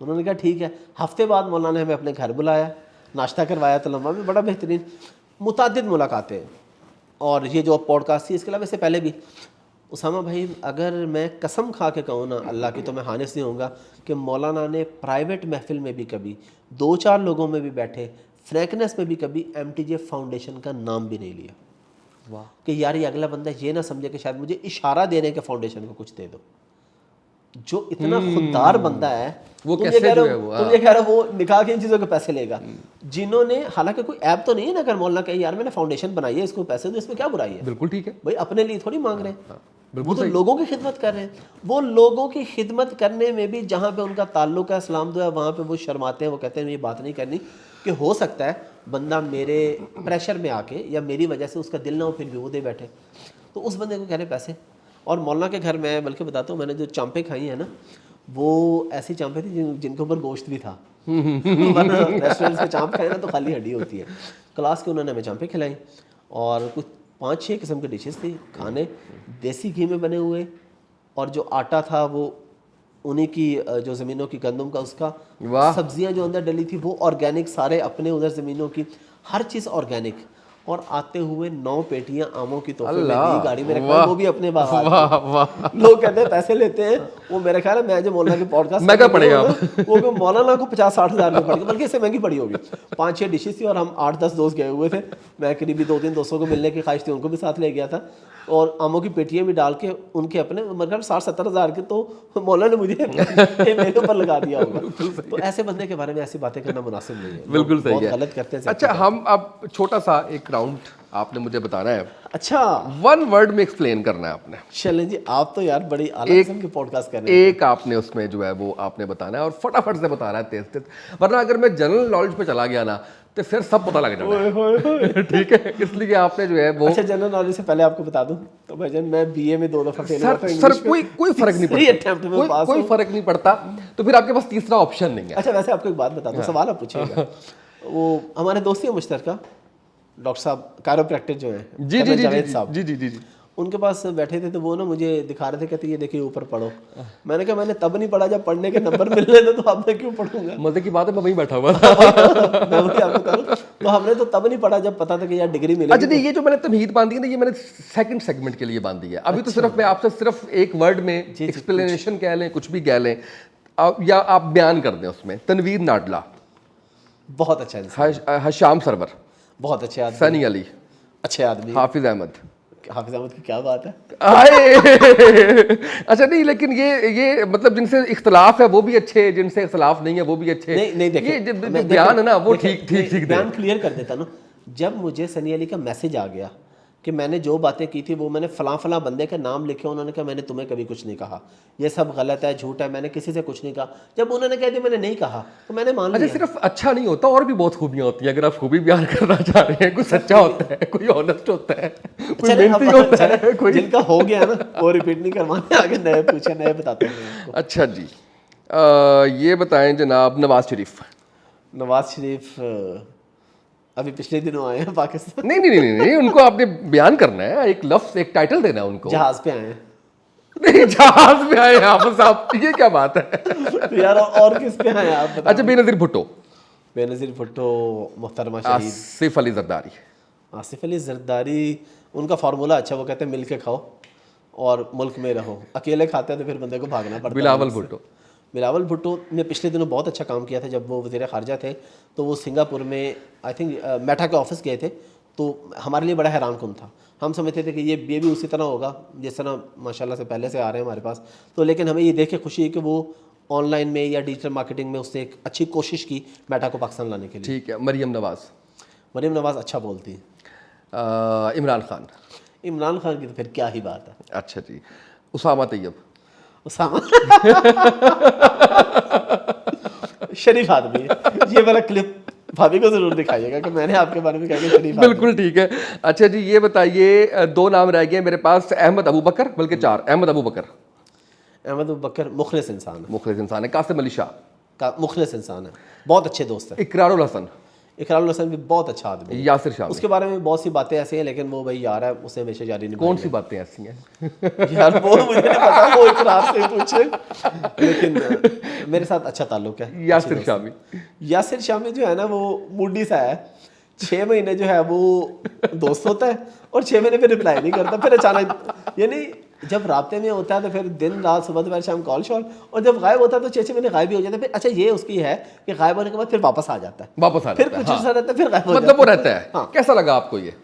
उन्होंने कहा ठीक है। हफ्ते बाद मौलाना ने हमें अपने घर बुलाया, नाश्ता करवाया तलम्मा में, बड़ा बेहतरीन। मुतअद्दिद मुलाकातें। और ये जो पॉडकास्ट थी इसके अलावा इससे पहले भी उसामा भाई, अगर मैं कसम खा के कहूँ ना अल्लाह की, तो मैं हानिस नहीं होऊंगा कि मौलाना ने प्राइवेट महफिल में भी कभी 2-4 लोगों में भी बैठे, फ्रैंकनेस में भी कभी MTJ फाउंडेशन का नाम भी नहीं लिया। वाह। कि यार ये अगला बंदा ये ना समझे कि शायद मुझे इशारा देने के फाउंडेशन को कुछ दे दो। जो इतना खुददार बंदा है, वो तुम कैसे ये कह जो रहे है हो, वो, तुम ये कह रहे हो वो निकाह के इन चीज़ों के पैसे लेगा, जिन्होंने, हालांकि कोई ऐप तो नहीं है ना अगर मौलाना कहे यार मैंने फाउंडेशन बनाई है इसको पैसे दो, इसमें क्या बुराई है? बिल्कुल ठीक है भाई अपने लिए थोड़ी मांग रहे हैं, वो बिल्कुल तो सही। लोगों की खिदमत कर रहे हैं। वो लोगों की खिदमत करने में भी जहाँ पे उनका ताल्लुक है इस्लाम दो है, वहाँ पे वो शर्माते हैं, वो कहते हैं ये बात नहीं करनी, कि हो सकता है बंदा मेरे प्रेशर में आके या मेरी वजह से उसका दिल ना हो फिर भी वो दे बैठे, तो उस बंदे को कह रहे पैसे। और मौलाना के घर में बल्कि बताता हूँ, मैंने जो चांपे खाई हैं ना, वो ऐसी चांपे थी जिनके ऊपर गोश्त भी था। वरना रेस्टोरेंट्स में चांप खाए ना तो खाली हड्डी होती है। क्लास के उन्होंने हमें चांपे खिलाई और कुछ 5-6 किस्म की डिशेस थी, खाने देसी घी में बने हुए, और जो आटा था वो उन्हीं की जो ज़मीनों की गंदम का उसका, वाह। सब्जियां जो अंदर डली थी वो ऑर्गेनिक, सारे अपने उधर ज़मीनों की, हर चीज़ ऑर्गेनिक। और आते हुए 9 पेटियां आमों की तोहफे में दी, गाड़ी में रखा, वो भी अपने बाहर। लोग कहते हैं पैसे लेते हैं, वो मेरे ख्याल है मैं जो मौलाना की पॉडकास्ट महंगा पड़ेगा वो मौलाना को 50-60 हज़ार में पड़ेगा, बल्कि इससे महंगी पड़ी होगी। 5-6 डिशेस थी और हम 8-10 दोस्त गए हुए थे। मैं करीबी 2-3 दोस्तों को मिलने की ख्वाहिश थी, उनको भी साथ ले गया था, और आमों की पेटियां भी डाल के उनके अपने, मतलब 60-70 हज़ार के तो मौलाना ने मुझे मेरे ऊपर लगा दिया होगा। तो ऐसे बंदे के बारे में ऐसी बातें करना मुनासिब नहीं है। बिल्कुल सही है, गलत करते हैं। अच्छा हम अब छोटा सा एक राउंड आपने मुझे बताना है, अच्छा 1 वर्ड में एक्सप्लेन करना है आपने। चलें जी, आप तो यार बड़ी आला किस्म की पॉडकास्ट कर रहे हैं। एक आपने उसमें जो है वो आपने बताना है और फटाफट से बताना है, तेज तेज, वरना अगर मैं जनरल नॉलेज पे चला गया ना तो फिर सब पता लग जाना है। ठीक है, इसलिए आपने जो है वो, अच्छा जनरल नॉलेज से पहले आपको बता दूं तो भाईजान मैं BA में 2 दफा फेल हुआ था। सर कोई फर्क नहीं पड़ता, कोई फर्क नहीं पड़ता, तो फिर आपके पास तीसरा ऑप्शन नहीं है। अच्छा वैसे आपको एक बात बता दूं, सवाल आप पूछिएगा। वो हमारे दोस्ती है मुश्तरका, डॉक्टर साहब कायरोप्रैक्टर जो है जी जी जी जावेद साहब, जी जी जी जी, उनके पास बैठे थे तो वो ना मुझे दिखा रहे थे, कहते ये देखिए ऊपर पढ़ो। मैंने कहा मैंने तब नहीं पढ़ा जब पढ़ने के नंबर मिलने थे, तो अब मैं क्यों पढ़ूंगा? मजे की बात है, मैं वहीं बैठा हुआ था। मैं वही आपको बता रहा हूं, तो हमने तो तब नहीं पढ़ा जब पता था कि यार डिग्री मिलेगी। अच्छा नहीं, ये जो मैंने तमहीद बांधी है ना, ये मैंने सेकंड सेगमेंट के लिए बांधी है। अभी तो सिर्फ मैं आपसे सिर्फ एक वर्ड में एक्सप्लेनेशन कह लें, कुछ भी कह लें, या आप बयान कर दें उसमें। तनवीर नाडला, बहुत अच्छा इंसान, हशाम सरवर, बहुत अच्छे आदमी, सनी अली, अच्छे आदमी, हाफिज अहमद। हाफिज अहमद की क्या बात है। अच्छा नहीं, लेकिन ये मतलब जिनसे इख्तलाफ है वो भी अच्छे, जिनसे इख्तलाफ नहीं है वो भी अच्छे। नहीं देखिए, ये बयान है ना वो ठीक बयान क्लियर कर देता ना। जब मुझे सनी अली का मैसेज आ गया कि मैंने जो बातें की थी वो मैंने फलां बंदे का नाम लिखे, उन्होंने कहा मैंने तुम्हें कभी कुछ नहीं कहा, ये सब गलत है, झूठ है, मैंने किसी से कुछ नहीं कहा। जब उन्होंने कह दिया मैंने नहीं कहा तो मैंने मान लिया। अच्छा सिर्फ अच्छा नहीं होता, और भी बहुत खूबियां होती हैं। अगर आप खूबी बयान करना चाह रहे हैं, कोई सच्चा होता है, कोई ऑनेस्ट होता है, कोई मेहनती होता है, कोई जिनका हो गया ना वो रिपीट नहीं करवाने, आगे नए पूछे, नए बताते हैं। अच्छा जी, ये बताएं जनाब, नवाज शरीफ। नवाज शरीफ अभी पिछले दिनों आए हैं पाकिस्तान। नहीं, उनको आपने बयान करना है, एक लफ्ज, एक टाइटल देना है उनको। जहाज पे आए हैं। नहीं, जहाज पे आए आप साहब, ये क्या बात है? तो यार और किस पे आए आप बताओ। अच्छा, बेनजीर भुट्टो। बेनजीर भुट्टो, मोहतरमा शहीद आसिफ अली जरदारी। आसिफ अली जरदारी, उनका फार्मूला अच्छा, वो कहते हैं मिल के खाओ और मुल्क में रहो, अकेले खाते हैं तो फिर बंदे को भागना पड़ता है। बिलावल भुट्टो। बिलावल भुट्टो ने पिछले दिनों बहुत अच्छा काम किया था। जब वो वज़ीर ख़ारजा थे तो वो सिंगापुर में आई थिंक मेटा के ऑफिस गए थे, तो हमारे लिए बड़ा हैरान कुन था। हम समझते थे कि ये भी उसी तरह होगा जिस तरह माशाल्लाह से पहले से आ रहे हैं हमारे पास, तो लेकिन हमें ये देख के खुशी है कि वो ऑनलाइन में या डिजिटल मार्केटिंग में उसने एक अच्छी कोशिश की मेटा को पाकिस्तान लाने के लिए। ठीक है, मरियम नवाज। मरियम नवाज अच्छा बोलती है। इमरान खान। इमरान खान की तो फिर क्या ही बात है। अच्छा जी। उसामा तैयब। उसामा शरीफ आदमी है। ये वाला क्लिप भाभी को जरूर दिखाइएगा कि मैंने आपके बारे में कहा कि शरीफ आदमी। बिल्कुल ठीक है। अच्छा जी, ये बताइए, 2 नाम रह गए मेरे पास, अहमद अबू बकर, बल्कि 4। अहमद अबू बकर अहमद अबू बकर मुखलिस इंसान है। मुखलिस इंसान है। कासिम अली शाह। का मुखलिस इंसान है, बहुत अच्छे दोस्त है। इकरारुल हसन। इकरारुल हसन भी बहुत अच्छा आदमी है। यासिर शाह। उसके बारे में बहुत सी बातें ऐसी हैं, लेकिन वो भाई यार है, उसे हमेशा जारी नहीं। कौन सी बातें ऐसी हैं? यार वो मुझे नहीं पता, वो इकरार से पूछे। लेकिन मेरे साथ अच्छा ताल्लुक है। यासिर शामी। यासिर शामी जो है ना, वो मूडी सा है। 6 महीने जो है वो दोस्त होता है और 6 महीने फिर रिप्लाई नहीं करता, फिर अचानक, यानी जब राब्ते में होता है तो फिर दिन रात सुबह दोपहर शाम कॉल शॉल, और जब गायब होता है तो 6 महीने गायब भी हो जाता है। फिर अच्छा ये उसकी है कि गायब होने के बाद फिर वापस आ जाता है, वापस आ फिर जाता है, कुछ हाँ। अर्सा रहता है, फिर गायब हो जाता मतलब वो रहता है। हाँ। कैसा लगा आपको ये?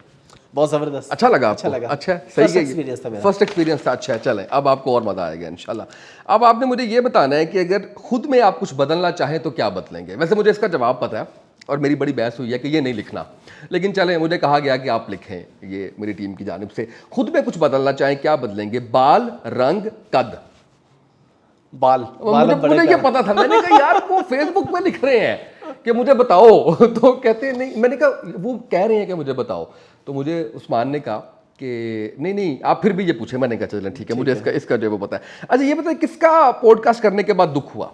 बहुत जबरदस्त। अच्छा लगा आपको? अच्छा लगा। अच्छा, First सही है। experience था मेरा। फर्स्ट एक्सपीरियंस था। अच्छा, चलें, अब आपको और मजा आएगा इंशाल्लाह। अब आपने मुझे ये बताना है कि अगर खुद में आप कुछ बदलना चाहें तो क्या बदलेंगे? वैसे मुझे इसका जवाब पता है और मेरी बड़ी बहस हुई है कि ये नहीं लिखना, लेकिन चलें, मुझे कहा गया कि आप लिखें, ये मेरी टीम की जानिब से। खुद में कुछ बदलना चाहें क्या बदलेंगे? बाल, रंग, कद। बाल मुझे ये पता था, मैंने कहा यार वो फेसबुक पे लिख रहे हैं कि मुझे बताओ, तो कहते हैं नहीं। मैंने कहा वो कह रहे हैं कि मुझे बताओ, तो मुझे उस्मान ने कहा कि नहीं आप फिर भी ये पूछे। मैंने कहा चलें ठीक है, मुझे इसका जो है वो पता है। अच्छा ये बताइए, किसका पॉडकास्ट करने के बाद दुख हुआ?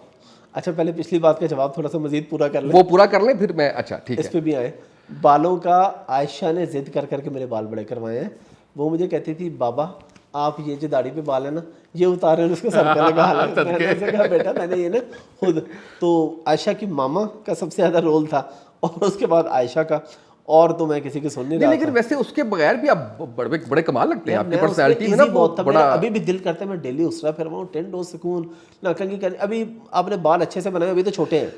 अच्छा पहले पिछली बात का जवाब थोड़ा सा मजीद पूरा कर ले, वो पूरा कर लें फिर मैं। अच्छा ठीक इस है। पे भी आए। बालों का आयशा ने जिद कर करके मेरे बाल बड़े करवाए हैं। वो मुझे कहती थी बाबा आप ये जो दाढ़ी पे बाल है ना ये उतारे और उसको सर पे लगा लें। मैंने उसे कहा बेटा मैंने ये ना खुद, तो आयशा की मामा का सबसे ज़्यादा रोल था और उसके बाद आयशा का, और तो मैं किसी की सुन नहीं रहा लेकिन था। वैसे उसके बगैर भी आप बड़े कमाल लगते हैं। यार, आपकी मैं पर्सनैलिटी उसमें में ना easy बहुत था। बड़ा। मेरा अभी भी दिल करता है मैं डेली उसरा फिरवाऊँ, 10 डोज सुकून ना कंगी करनी। अभी आपने बाल अच्छे से बनाए, अभी तो छोटे हैं,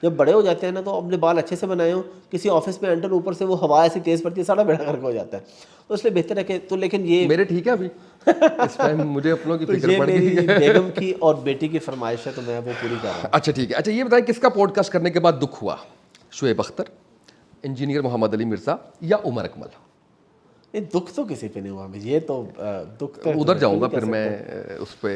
जब बड़े हो जाते हैं ना तो अपने बाल अच्छे से बनाए हो, किसी ऑफिस में एंटर ऊपर से वो हवा ऐसी तेज पड़ती है, सारा बेड़ा करके हो जाता है, तो इसलिए बेहतर है कि तो। लेकिन ये मेरे ठीक है अभी इस टाइम मुझे अपनों की तो फिक्र ये पड़ गई मेरी है। बेगम की और बेटी की फरमाइश है, तो मैं वो पूरी कर रहा हूँ। अच्छा ठीक है। अच्छा ये बताएं, किसका पॉडकास्ट करने के बाद दुख हुआ? शुएब अख्तर, इंजीनियर मोहम्मद अली मिर्ज़ा या उमर अकमल? ये दुख तो किसी पे नहीं हुआ अभी, ये तो दुख तो उधर जाऊंगा फिर मैं उस पे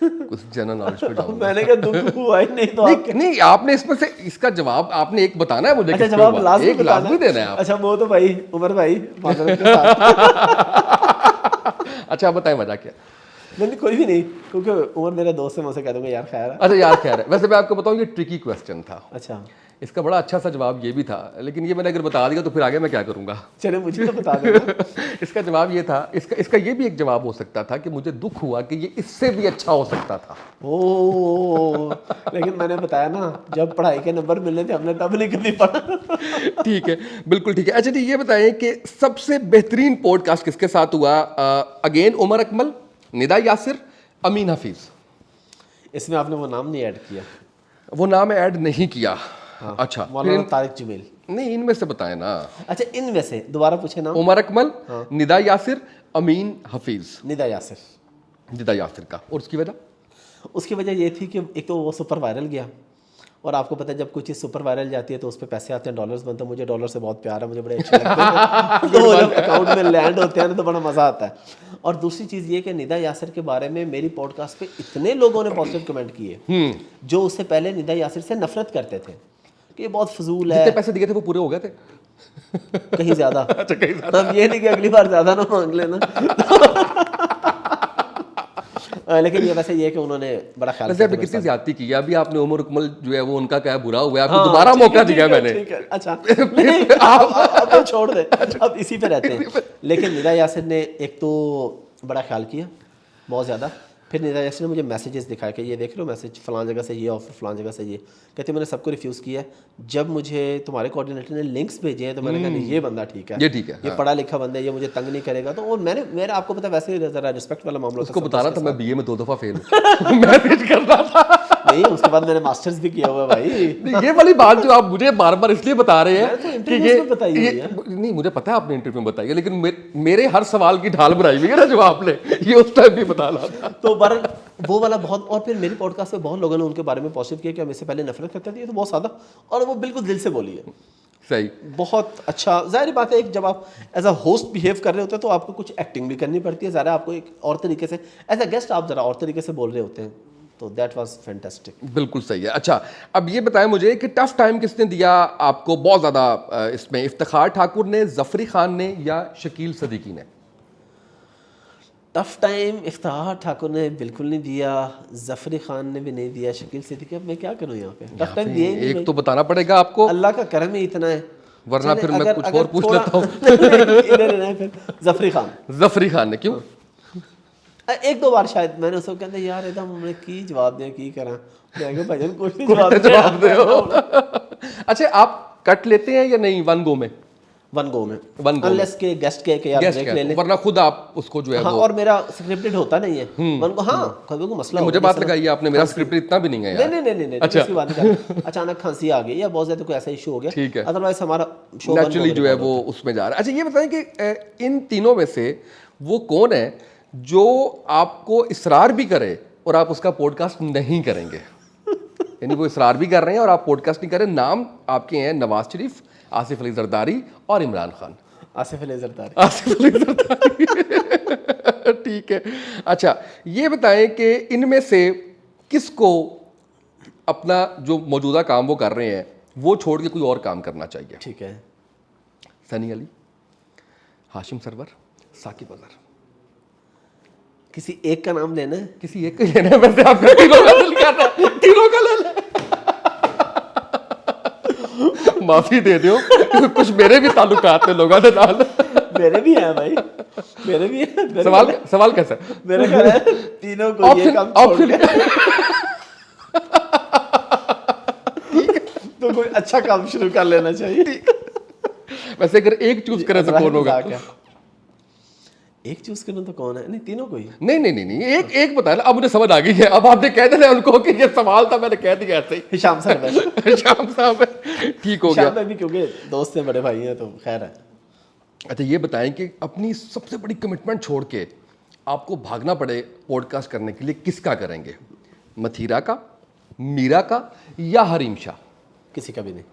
कुछ जनरल नॉलेज पे जाऊंगा। मैंने कहा दुख हुआ ही नहीं तो आप नहीं आपने इसमें से इसका जवाब आपने एक बताना है मुझे। अच्छा किस पे जवाब हुआ? लास्ट में एक लाजमी देना है आप। अच्छा वो तो भाई उमर भाई माजरत के साथ। अच्छा बताएं वजह क्या? नहीं कोई भी नहीं, क्योंकि उमर मेरा दोस्त है, मैं उसे कह दूंगा यार खैर है। अच्छा यार खैर है। वैसे मैं आपको बताऊं ये ट्रिकी क्वेश्चन था। अच्छा इसका बड़ा अच्छा सा जवाब ये भी था, लेकिन ये मैंने अगर बता दिया तो फिर आगे मैं क्या करूंगा? चले मुझे तो बता देना। इसका जवाब ये था, इसका ये भी एक जवाब हो सकता था कि मुझे दुख हुआ कि ये इससे भी अच्छा हो सकता था। ओ लेकिन मैंने बताया ना जब पढ़ाई के नंबर मिलने थे हमने तब नहीं कभी पढ़ा। ठीक है, बिल्कुल ठीक है। अच्छा जी ये बताएं कि सबसे बेहतरीन पॉडकास्ट किसके साथ हुआ? अगेन उमर अकमल, निदा यासिर, अमीन हफीज। इसमें आपने वो नाम नहीं ऐड किया। वो नाम ऐड नहीं किया। हाँ, अच्छा मौलाना तारिक जमील। नहीं इनमें से बताएं ना। अच्छा इनमें से दोबारा पूछे नाम। उमर अकमल, निदा यासिर, अमीन हफीज। निदा यासिर। निदा यासिर का, और उसकी वजह? उसकी वजह ये थी कि एक तो वो सुपर वायरल गया, और आपको पता है जब कोई चीज़ सुपर वायरल जाती है तो उस पर पैसे आते हैं, डॉलर्स बनते हैं। मुझे डॉलर से बहुत प्यार है, मुझे बड़े अच्छे लगते हैं। तो जब अकाउंट में लैंड होते हैं ना तो बड़ा मज़ा आता है। और दूसरी चीज़ ये कि निदा यासिर के बारे में मेरी पॉडकास्ट पे इतने लोगों ने पॉजिटिव कमेंट किए जो उससे पहले निदा यासिर से नफरत करते थे कि ये बहुत फजूल है। जितने पैसे दिए थे वो पूरे हो गए थे? कहीं ज़्यादा। अच्छा कहीं ज़्यादा। अब ये नहीं कि अगली बार ज़्यादा ना मांग लेना। लेकिन ये वैसे ये कि उन्होंने बड़ा ख्याल वैसे आपने किया। कितनी ज्यादती की है? अभी आपने उमर अकमल जो है वो उनका क्या बुरा हुआ है, आपको दोबारा मौका दिया मैंने। ठीक है अच्छा नहीं अब तो छोड़ दे, अब इसी पे रहते हैं। लेकिन निदा यासिर ने एक तो बड़ा ख्याल किया बहुत ज़्यादा। फिर निदा यासिर ने मुझे मैसेजेस दिखाए कि ये देख लो मैसेज फलां जगह से ये ऑफर फलां जगह से ये, कहते मैंने सबको रिफ्यूज़ किया। जब मुझे तुम्हारे कोऑर्डिनेटर ने लिंक्स भेजे हैं तो मैंने कहा नहीं ये बंदा ठीक है, ये ठीक है, ये पढ़ा लिखा बंदा है, ये मुझे तंग नहीं करेगा। तो और मेरा आपको पता वैसे ज़रा रिस्पेक्ट वाला मामला उसको बता रहा था मैं बीए में 2 दफ़ा फेल हूँ। मैनेज कर रहा था। नहीं, उसके बाद मैंने मास्टर्स भी किया हुआ है भाई। नहीं, ये वाली बात जो आप मुझे बार बार इसलिए बता रहे हैं तो कि इंटरव्यूज में बताई हुई है। नहीं, मुझे पता है आपने इंटरव्यू में बताई है, लेकिन मेरे हर सवाल की ढाल बनाई हुई है ना जो आपने, ये उस टाइम भी बता रहा था। तो बहरहाल वो वाला बहुत, और फिर मेरी पॉडकास्ट में बहुत लोगों ने उनके बारे में पॉजिटिव किया कि हम इससे पहले नफरत करते थे, ये तो बहुत सादा, और वो बिल्कुल दिल से बोली है। सही। बहुत अच्छा। जाहिर बात है, एक जब आप एज अ होस्ट बिहेव कर रहे होते हैं तो आपको कुछ एक्टिंग भी करनी पड़ती है, ज़रा आपको एक और तरीके से, एज अ गेस्ट आप ज़रा और तरीके से बोल रहे होते हैं, तो दैट वाज फैंटास्टिक। बिल्कुल सही है। अच्छा, अब ये बताएं मुझे कि टफ टाइम किसने दिया आपको बहुत ज़्यादा इसमें, इफ्तिखार ठाकुर ने, जफरी खान ने, या शकील सदीकी ने? टफ टाइम इफ्तिखार ठाकुर ने बिल्कुल नहीं दिया, जफरी खान ने भी नहीं दिया, शकील सिद्दीकी। अब मैं क्या करूं यहाँ पे, टफ टाइम दिए ही नहीं एक तो बताना पड़ेगा आपको, अल्लाह का करम ही इतना है, वरना फिर मैं कुछ और पूछ लेता हूँ। फिर जफरी खान। जफरी खान ने क्यों? एक दो बार शायद मैंने उसको कहते यार एकदम हमने की जवाब दिया, की करा, मैं कहा भाईजान कुछ नहीं जवाब दे हो। अच्छा, आप कट लेते हैं या नहीं वन गो में? वन गो में, वन गो अनलेस के गेस्ट के यार गेस्ट ब्रेक ले लें, वरना खुद आप उसको जो है हाँ, वो, और मेरा स्क्रिप्टेड होता नहीं है वन को। हाँ, कभी को मसला मुझे बात लगाई है आपने, मेरा स्क्रिप्ट इतना भी नहीं है यार। नहीं, अच्छा, इसकी बात नहीं कर, अचानक खांसी आ गई या बहुत ज्यादा कोई ऐसा इशू हो गया, ठीक है, अदरवाइज हमारा शो नेचुरली जो है वो उसमें जा रहा है। अच्छा, ये बताएं कि इन तीनों में से वो कौन है जो आपको इसरार भी करे और आप उसका पॉडकास्ट नहीं करेंगे? यानी वो इसरार भी कर रहे हैं और आप पॉडकास्ट नहीं कर रहे। नाम आपके हैं नवाज शरीफ, आसिफ अली जरदारी और इमरान खान। आसिफ अली जरदारी। आसिफ अली जरदारी, ठीक है। अच्छा, ये बताएं कि इनमें से किसको अपना जो मौजूदा काम वो कर रहे हैं वो छोड़ के कोई और काम करना चाहिए? ठीक है। सनी अली, हाशिम सरवर, साकिब अजहर। किसी एक का नाम लेना है? किसी एक का ही लेना है, वैसे आपका तीनों का दिल कर रहा है, तीनों का लेना है। माफी दे दो, कुछ मेरे भी ताल्लुकात हैं लोगों के नाल। मेरे भी हैं भाई, मेरे भी हैं। सवाल कैसा है? मेरे ख्याल है तीनों को ये काम छोड़ के तो कोई अच्छा काम शुरू कर लेना चाहिए। वैसे अगर एक चूज करें तो कौन होगा? एक चूज करना तो कौन है? नहीं, तीनों को ही। नहीं, एक बता। अब मुझे समझ आ गई है, अब आपने कह देना उनको कि ये सवाल था, मैंने कह दिया ऐसे ही। हिशाम सर हिशाम साहब, ठीक हो गया। भी क्योंकि दोस्त हैं, बड़े भाई हैं, तो खैर है। अच्छा, ये बताएं कि अपनी सबसे बड़ी कमिटमेंट छोड़ के आपको भागना पड़े पॉडकास्ट करने के लिए, किसका करेंगे? मथीरा का, मीरा का, या हरीम शाह? किसी का भी नहीं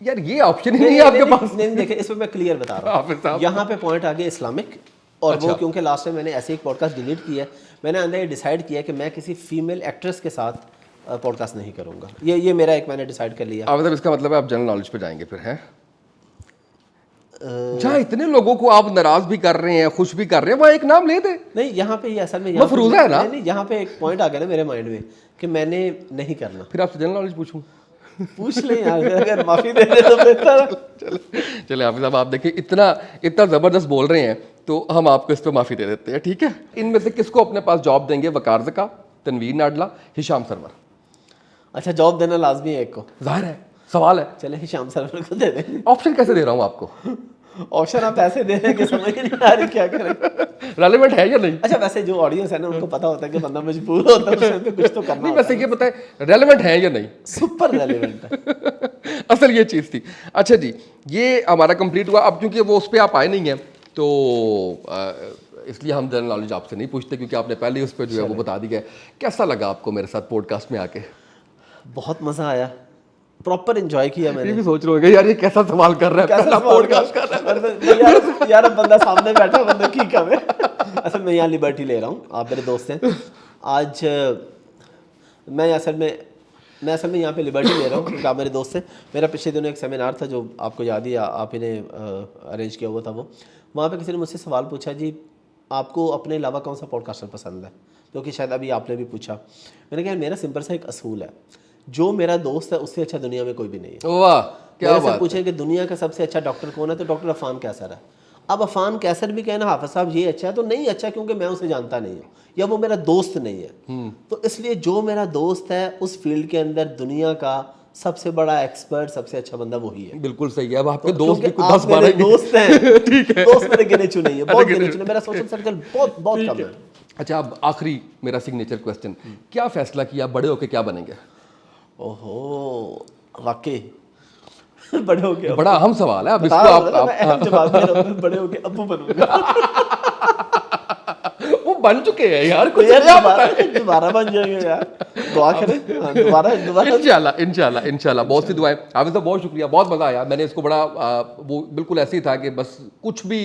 यार, ये ऑप्शन ही नहीं है आपके पास। नहीं, देखिए इसमें मैं क्लियर बता रहा हूँ। यहाँ पे पॉइंट आ गया इस्लामिक, और अच्छा। वो क्योंकि लास्ट टाइम मैंने ऐसे एक पॉडकास्ट डिलीट किया है, मैंने अंदर ये डिसाइड किया कि मैं किसी फीमेल एक्ट्रेस के साथ पॉडकास्ट नहीं करूँगा। ये मेरा एक मैंने डिसाइड कर लिया। मतलब इसका मतलब है आप जनरल नॉलेज पे जाएंगे फिर, हैं? जहाँ इतने लोगों को आप नाराज भी कर रहे हैं, खुश भी कर रहे हैं, वहाँ एक नाम ले दे। नहीं, यहाँ पे ये असल में मफरूजा है ना? नहीं, यहाँ पे एक पॉइंट आ गया ना मेरे माइंड में कि मैंने नहीं करना। फिर आपसे जनरल नॉलेज पूछूं? पूछ लें यार, अगर माफी दे दे तो बेहतर। चले हाफिज साहब, आप देखिए इतना ज़बरदस्त बोल रहे हैं तो हम आपको इस पर माफ़ी दे देते हैं, ठीक है? इनमें से किसको अपने पास जॉब देंगे? वकार ज़का, तनवीर नाडला, हिशाम सरवर। अच्छा, जॉब देना लाजमी है एक को, जाहिर है, सवाल है। चले हिशाम सरवर को दे दें। ऑप्शन कैसे दे रहा हूँ आपको? ऑप्शन आप ऐसे दे रहे हैं कि समझ ही नहीं आ रही क्या करें। रेलेवेंट है या नहीं? अच्छा, वैसे जो ऑडियंस है ना, उनको पता होता है कि बंदा मजबूर होता है, उसमें कुछ तो करना नहीं, होता वैसे ये बताएं रेलेवेंट है या नहीं? है। सुपर रेलेवेंट है। असल ये चीज़ थी। अच्छा जी, ये हमारा कंप्लीट हुआ। अब क्योंकि वो उस पर आप आए नहीं हैं तो इसलिए हम जनरल नॉलेज आपसे नहीं पूछते, क्योंकि आपने पहले उस पर जो है वो बता दिया है। कैसा लगा आपको मेरे साथ पॉडकास्ट में आके? बहुत मजा आया, प्रॉपर एंजॉय किया मैंने। ये भी सोच रहे हो यार ये कैसा सवाल कर रहा है, कैसा पॉडकास्ट कर रहा है यार, अब बंदा सामने बैठा, बंदा की कम है। असल मैं यहाँ लिबर्टी ले रहा हूँ, आप मेरे दोस्त हैं। आज मैं असल में यहाँ पे लिबर्टी ले रहा हूँ क्योंकि आप मेरे दोस्त हैं। मेरा पिछले दिनों एक सेमिनार था जो आपको याद ही, आप इन्हें अरेंज किया हुआ था। वो वहाँ पे किसी ने मुझसे सवाल पूछा, जी आपको अपने अलावा कौन सा पॉडकास्टर पसंद है, जो कि शायद अभी आपने भी पूछा। मैंने कहा मेरा सिंपल सा एक असूल है, जो मेरा दोस्त है उससे अच्छा दुनिया में कोई भी नहीं है। वाह, क्या बात। पूछे कि दुनिया का सबसे अच्छा डॉक्टर कौन है, तो डॉक्टर अफान कैसर है। अब अफान कैसर भी कहना हाफिज साहब ये अच्छा है, तो नहीं अच्छा क्योंकि मैं उसे जानता नहीं हूँ या वो मेरा दोस्त नहीं है। तो इसलिए जो मेरा दोस्त है उस फील्ड के अंदर दुनिया का सबसे बड़ा एक्सपर्ट, सबसे अच्छा बंदा वही है। बिल्कुल सही है। अब आपके तो दोस्त भी कुछ 10 मेरे 12 दोस्त हैं। ठीक है, दोस्त मेरे गिने चुने हैं, बहुत गिने चुने। मेरा सोशल सर्कल बहुत बहुत कम है। अच्छा, अब आखिरी मेरा सिग्नेचर क्वेश्चन, क्या फैसला किया बड़े होके क्या बनेंगे? ओहो, वाकई बड़े हो गए बड़ा अहम सवाल है, अब इसको बता आप रहा था, मैं अहम जवाब दे रहा हूं, मैं बड़े हो गए अब्बू बनूंगा। वो बन चुके हैं यार, कुछ यार नया पता है। दोबारा बन जाएंगे यार, दुआ करें। हाँ, दोबारा इंशाल्लाह इंशाल्लाह इंशाल्लाह, बहुत सी दुआएं। हाफिज़ साहब बहुत शुक्रिया, बहुत मज़ा आया। मैंने इसको बड़ा वो बिल्कुल ऐसे ही था कि बस कुछ भी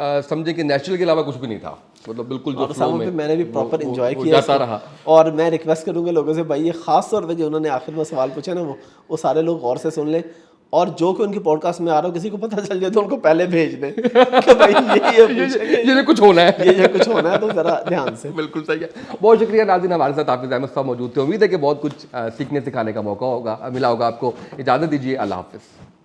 समझे कि नेचुरल के अलावा कुछ भी नहीं था, मतलब बिल्कुल जो और फ्लो सामने में पे मैंने भी प्रॉपर वो एंजॉय वो किया जाता इसको। रहा। और मैं रिक्वेस्ट करूंगा लोगों से, भाई ये खास तौर पे जो उन्होंने आखिर में सवाल पूछे ना, वो सारे लोग गौर से सुन लें, और जो कि उनकी पॉडकास्ट में आ रहा हो किसी को पता चल जाए तो उनको पहले भेज दें कि भाई ये पूछेंगे, ये कुछ होना है, ये कुछ होना है, तो जरा ध्यान से। बिल्कुल सही है। बहुत शुक्रिया नाज़रीन, हमारे साथ हाफिज़ अहमद साहब मौजूद थे। उम्मीद है कि बहुत कुछ सीखने सिखाने का मौका होगा, मिला होगा आपको। इजाज़त दीजिए, अल्लाह हाफिज़।